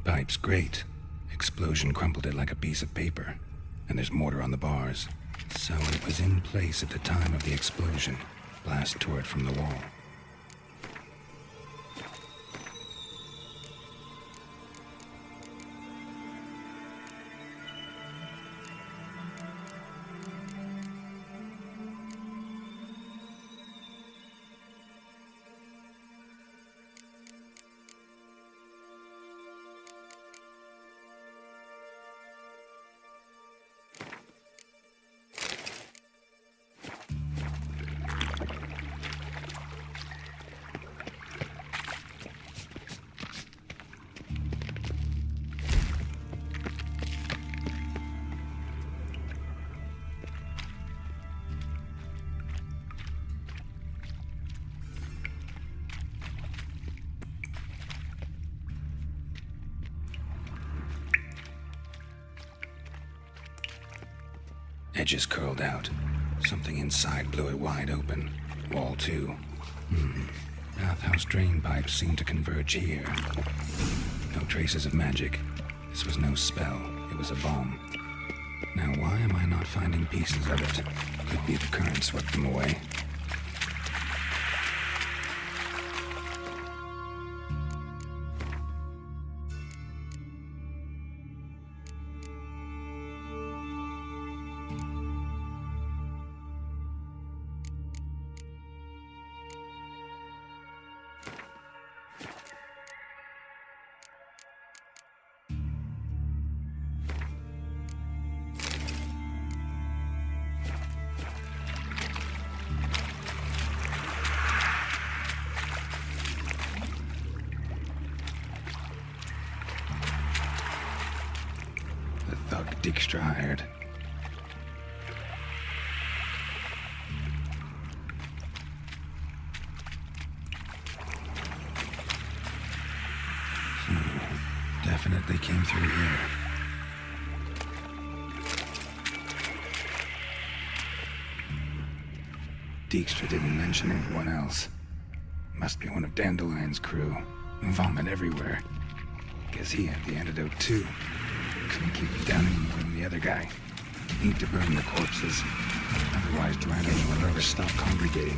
Pipe's great. Explosion crumpled it like a piece of paper. And there's mortar on the bars. So it was in place at the time of the explosion. Blast tore it from the wall. Edges curled out. Something inside blew it wide open. Wall too. Bathhouse drain pipes seem to converge here. No traces of magic. This was no spell. It was a bomb. Now, why am I not finding pieces of it? Could be the current swept them away. Dijkstra hired. Definitely came through here. Dijkstra didn't mention anyone else. Must be one of Dandelion's crew. Vomit everywhere. Guess he had the antidote too. Couldn't keep it down any more than the other guy. Need to burn the corpses. Otherwise, Rhinos will never stop congregating.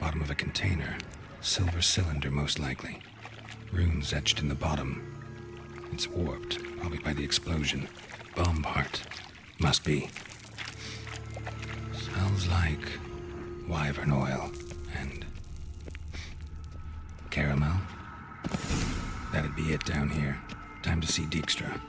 Bottom of a container. Silver cylinder, most likely. Runes etched in the bottom. It's warped, probably by the explosion. Bomb part. Must be. Smells like wyvern oil and caramel. That'd be it down here. Time to see Dijkstra.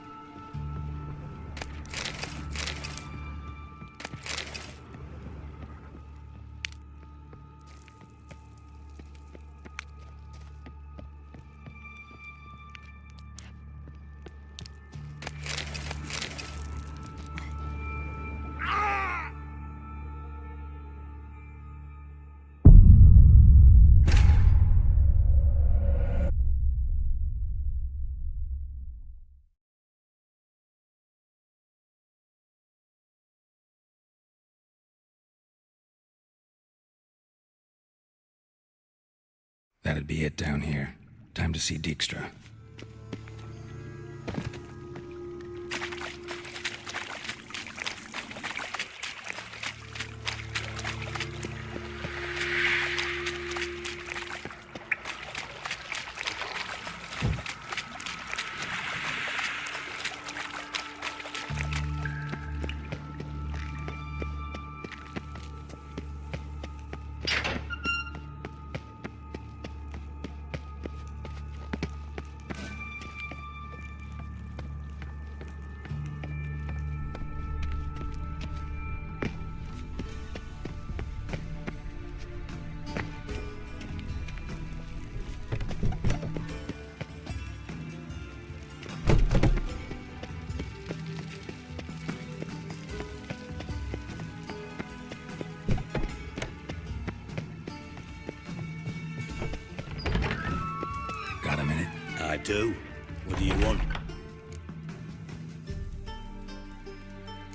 That'd be it down here. Time to see Dijkstra. Got a minute? I do. What do you want?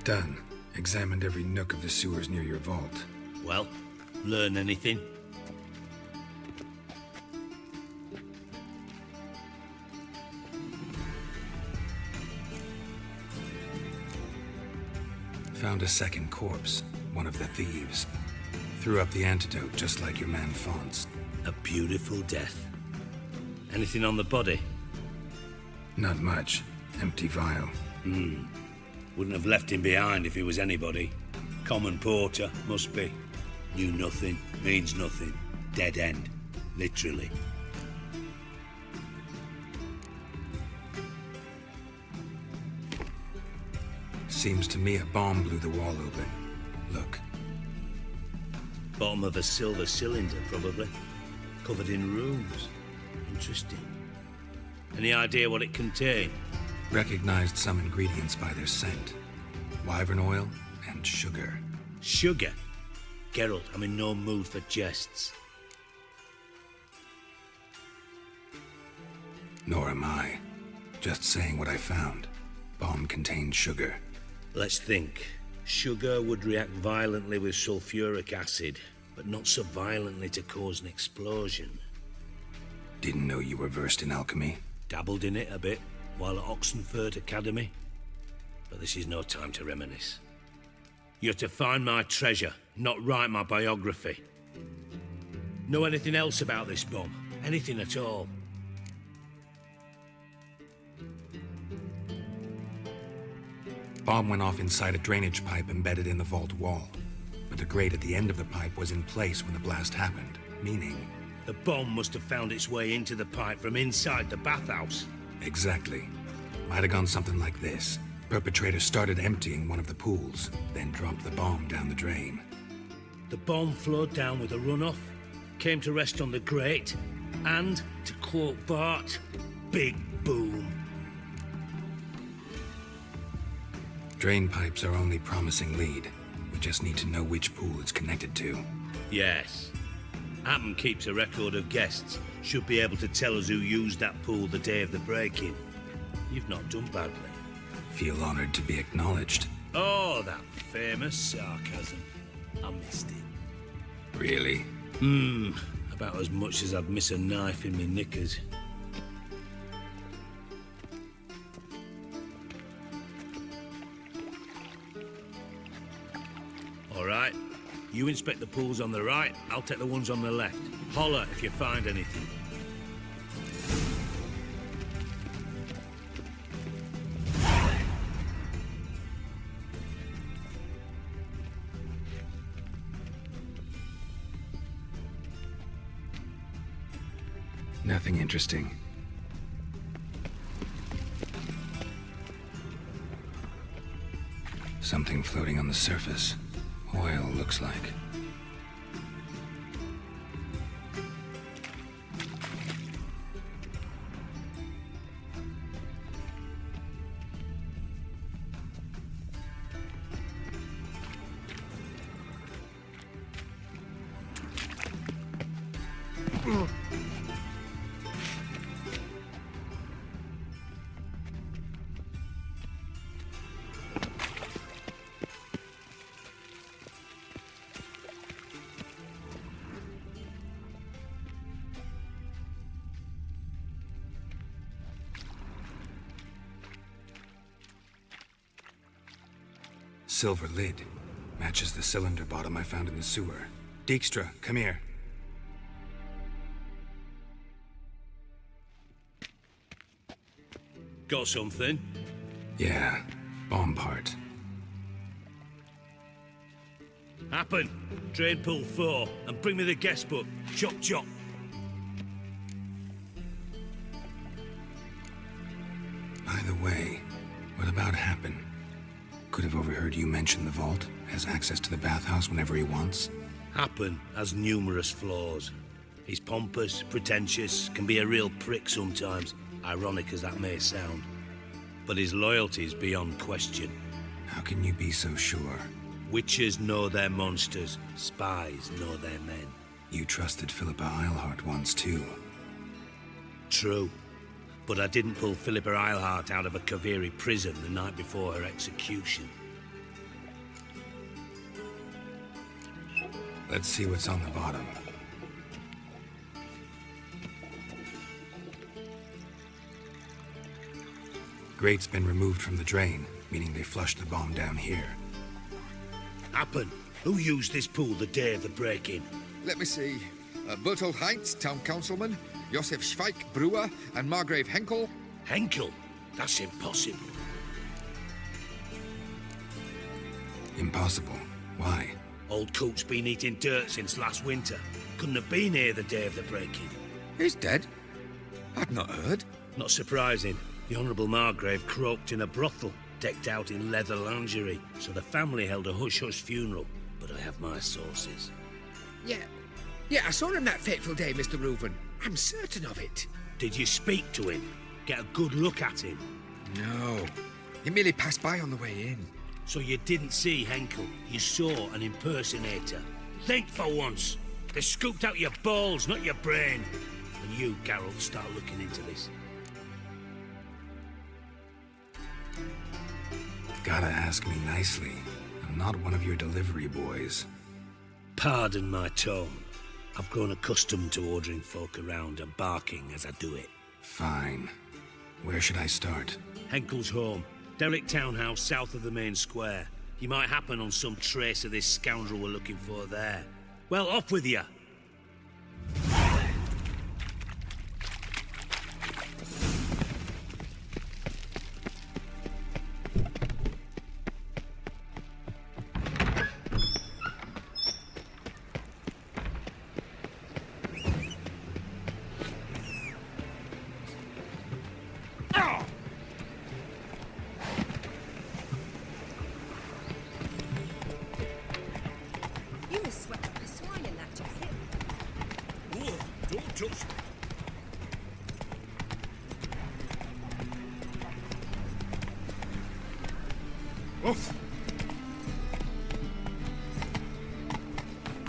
Done. Examined every nook of the sewers near your vault. Well, learn anything? Found a second corpse. One of the thieves. Threw up the antidote just like your man Fonz. A beautiful death. Anything on the body? Not much. Empty vial. Wouldn't have left him behind if he was anybody. Common porter, must be. Knew nothing, means nothing. Dead end. Literally. Seems to me a bomb blew the wall open. Look. Bottom of a silver cylinder, probably. Covered in runes. Interesting. Any idea what it contained? Recognized some ingredients by their scent. Wyvern oil and sugar. Sugar? Geralt, I'm in no mood for jests. Nor am I. Just saying what I found. Bomb contained sugar. Let's think. Sugar would react violently with sulfuric acid, but not so violently to cause an explosion. Didn't know you were versed in alchemy. Dabbled in it a bit while at Oxenford Academy. But this is no time to reminisce. You're to find my treasure, not write my biography. Know anything else about this bomb? Anything at all? Bomb went off inside a drainage pipe embedded in the vault wall. But the grate at the end of the pipe was in place when the blast happened, meaning... The bomb must have found its way into the pipe from inside the bathhouse. Exactly. Might have gone something like this. Perpetrator started emptying one of the pools, then dropped the bomb down the drain. The bomb flowed down with a runoff, came to rest on the grate, and, to quote Bart, big boom. Drain pipes are only promising lead. We just need to know which pool it's connected to. Yes. Appen keeps a record of guests. Should be able to tell us who used that pool the day of the break-in. You've not done badly. Feel honored to be acknowledged. Oh, that famous sarcasm. I missed it. Really? About as much as I'd miss a knife in my knickers. All right. You inspect the pools on the right, I'll take the ones on the left. Holler if you find anything. Nothing interesting. Something floating on the surface. Oil, looks like. Silver lid. Matches the cylinder bottom I found in the sewer. Dijkstra, come here. Got something? Yeah, bomb part. Happen. Drain pool 4, and bring me the guest book. Chop chop. By the way, what about Happen? Could have overheard you mention the vault. Has access to the bathhouse whenever he wants. Happen has numerous flaws. He's pompous, pretentious, can be a real prick sometimes, ironic as that may sound. But his loyalty is beyond question. How can you be so sure? Witches know their monsters, spies know their men. You trusted Philippa Eilhart once too. True. But I didn't pull Philippa Eilhart out of a Kaviri prison the night before her execution. Let's see what's on the bottom. Grate's been removed from the drain, meaning they flushed the bomb down here. Happen. Who used this pool the day of the break-in? Let me see. Bertolt Heinz, town councilman, Josef Schweik, brewer, and Margrave Henkel. Henkel? That's impossible. Impossible? Why? Old Coot's been eating dirt since last winter. Couldn't have been here the day of the break-in. He's dead? I'd not heard. Not surprising. The Honourable Margrave croaked in a brothel, decked out in leather lingerie, so the family held a hush-hush funeral. But I have my sources. Yeah, I saw him that fateful day, Mr. Reuven. I'm certain of it. Did you speak to him? Get a good look at him? No. He merely passed by on the way in. So you didn't see Henkel, you saw an impersonator. Think for once. They scooped out your balls, not your brain. And you, Geralt, start looking into this. Gotta ask me nicely. I'm not one of your delivery boys. Pardon my tone. I've grown accustomed to ordering folk around and barking as I do it. Fine. Where should I start? Henkel's home. Derrick townhouse south of the main square. You might happen on some trace of this scoundrel we're looking for there. Well, off with you! You must sweat like a swine in that jacket. Whoa, don't touch me. Off.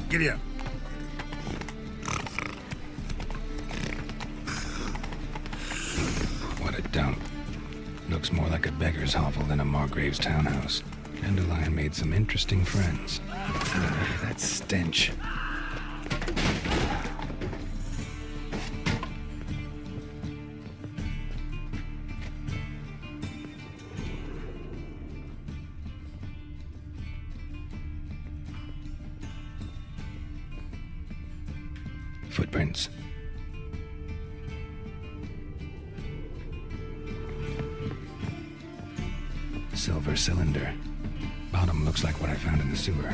Giddy up. What a dump. Looks more like a beggar's hovel than a Margrave's townhouse. Dandelion made some interesting friends. That stench. Footprints. Silver cylinder. Bottom looks like what I found in the sewer.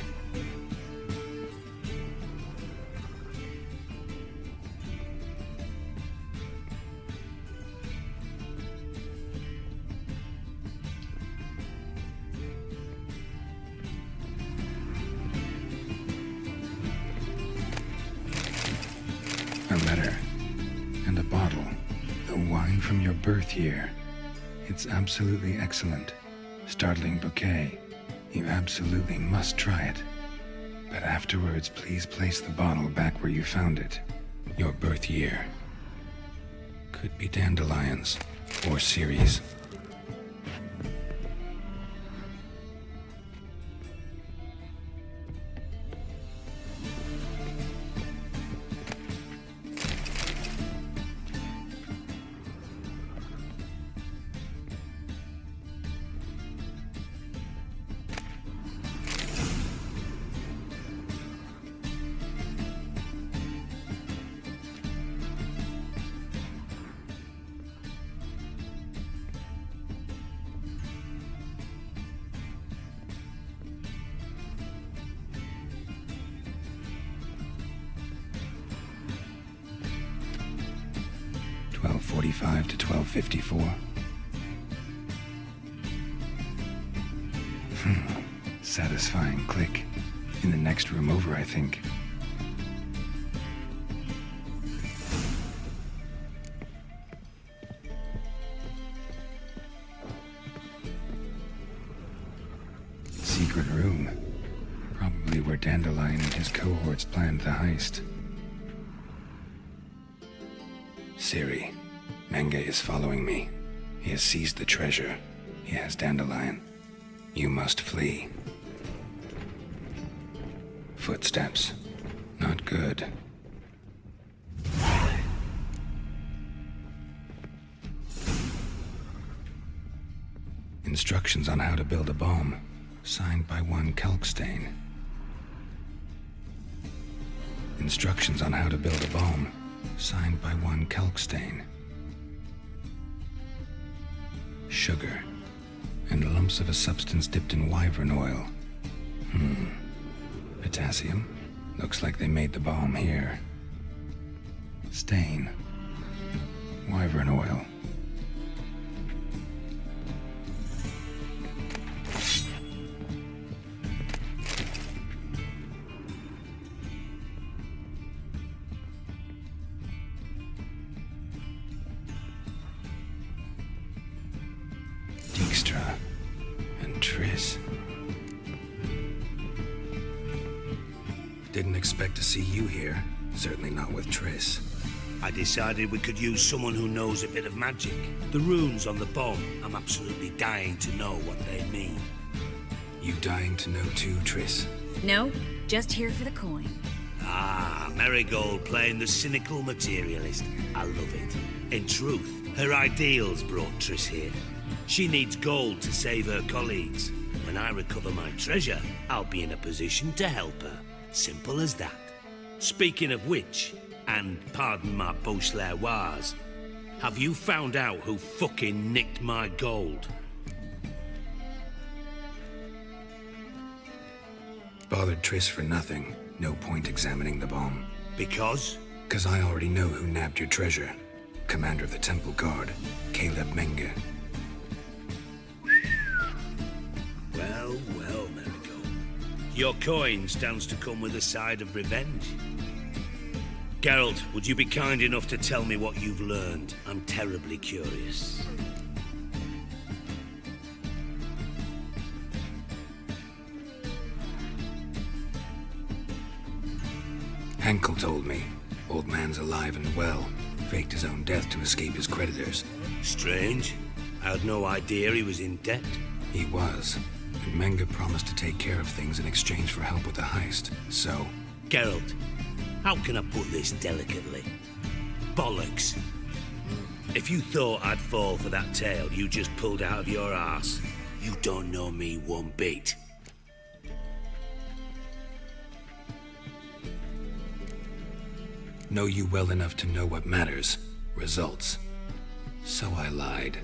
A letter. And a bottle. The wine from your birth year. It's absolutely excellent. Startling bouquet. You absolutely must try it. But afterwards, please place the bottle back where you found it. Your birth year. Could be dandelions. Or Ceres. .45 to 12:54. Satisfying click. In the next room over, I think. Secret room. Probably where Dandelion and his cohorts planned the heist. Ciri, Menge is following me. He has seized the treasure. He has Dandelion. You must flee. Footsteps. Not good. Instructions on how to build a bomb. Signed by one Kalkstain. Instructions on how to build a bomb. Signed by one Kalkstain. sugar, and lumps of a substance dipped in wyvern oil. Potassium? Looks like they made the bomb here. Stain. Wyvern oil. Dijkstra and Triss. Didn't expect to see you here. Certainly not with Triss. I decided we could use someone who knows a bit of magic. The runes on the bomb, I'm absolutely dying to know what they mean. You dying to know too, Triss? No, just here for the coin. Ah, Marigold playing the cynical materialist. I love it. In truth, her ideals brought Triss here. She needs gold to save her colleagues. When I recover my treasure, I'll be in a position to help her. Simple as that. Speaking of which, and pardon my Beauclervois, have you found out who fucking nicked my gold? Bothered Triss for nothing. No point examining the bomb. Because? 'Cause I already know who nabbed your treasure. Commander of the Temple Guard, Caleb Menge. Well, well, Marigold. Your coin stands to come with a side of revenge. Geralt, would you be kind enough to tell me what you've learned? I'm terribly curious. Henkel told me. Old man's alive and well. Faked his own death to escape his creditors. Strange. I had no idea he was in debt. He was. And Menge promised to take care of things in exchange for help with the heist. So... Geralt, how can I put this delicately? Bollocks. If you thought I'd fall for that tale you just pulled out of your arse, you don't know me one bit. Know you well enough to know what matters. Results. So I lied.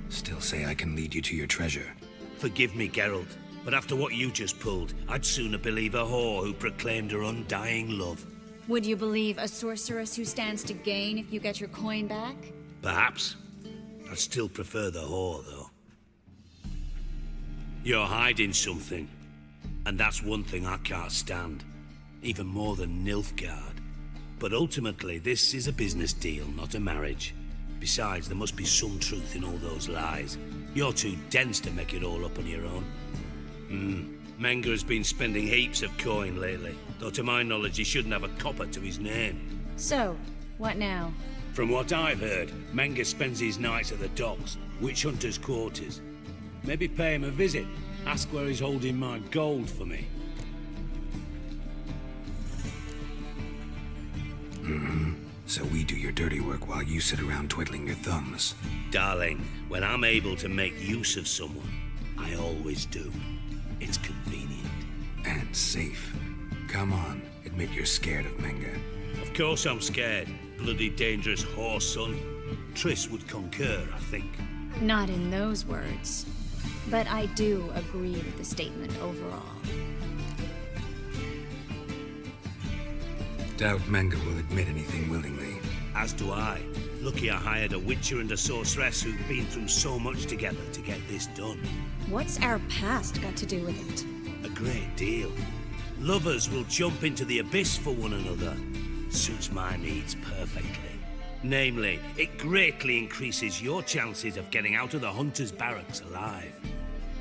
Still say I can lead you to your treasure. Forgive me, Geralt, but after what you just pulled, I'd sooner believe a whore who proclaimed her undying love. Would you believe a sorceress who stands to gain if you get your coin back? Perhaps. I'd still prefer the whore, though. You're hiding something, and that's one thing I can't stand. Even more than Nilfgaard. But ultimately, this is a business deal, not a marriage. Besides, there must be some truth in all those lies. You're too dense to make it all up on your own. Menge has been spending heaps of coin lately, though to my knowledge he shouldn't have a copper to his name. So, what now? From what I've heard, Menge spends his nights at the docks, witch hunters' quarters. Maybe pay him a visit, ask where he's holding my gold for me. So we do your dirty work while you sit around twiddling your thumbs. Darling, when I'm able to make use of someone, I always do. It's convenient. And safe. Come on, admit you're scared of Menge. Of course I'm scared. Bloody dangerous whore, son. Triss would concur, I think. Not in those words. But I do agree with the statement overall. Doubt Menge will admit anything willingly. As do I. Lucky I hired a witcher and a sorceress who've been through so much together to get this done. What's our past got to do with it? A great deal. Lovers will jump into the abyss for one another. Suits my needs perfectly. Namely, it greatly increases your chances of getting out of the hunter's barracks alive.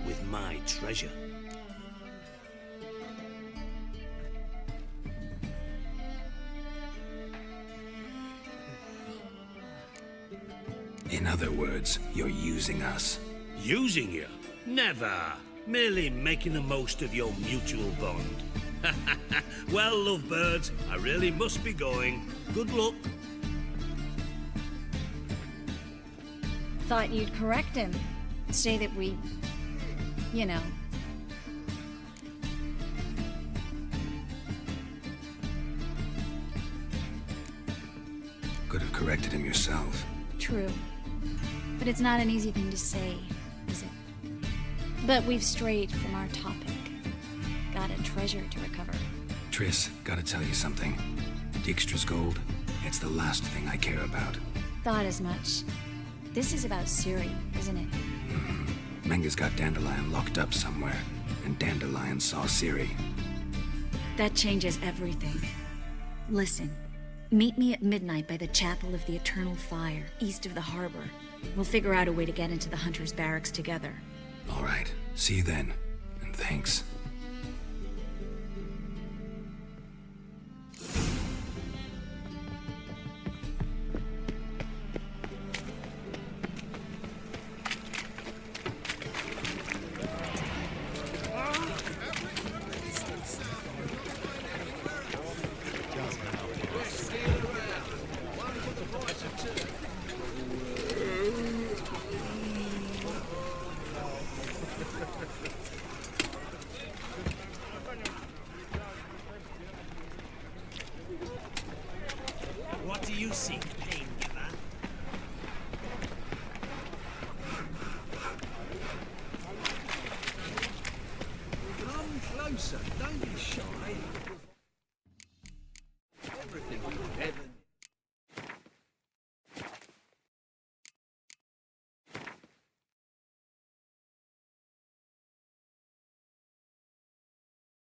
With my treasure. In other words, you're using us. Using you? Never. Merely making the most of your mutual bond. Well, lovebirds, I really must be going. Good luck. Thought you'd correct him. Say that we... you know... Could have corrected him yourself. True. But But it's not an easy thing to say, is it? But we've strayed from our topic. Got a treasure to recover. Triss, gotta tell you something. Dijkstra's gold, it's the last thing I care about. Thought as much. This is about Ciri, isn't it? Menga's got Dandelion locked up somewhere, and Dandelion saw Ciri. That changes everything. Listen, meet me at midnight by the Chapel of the Eternal Fire, east of the harbor. We'll figure out a way to get into the Hunter's Barracks together. All right, see you then, and thanks. What do you seek?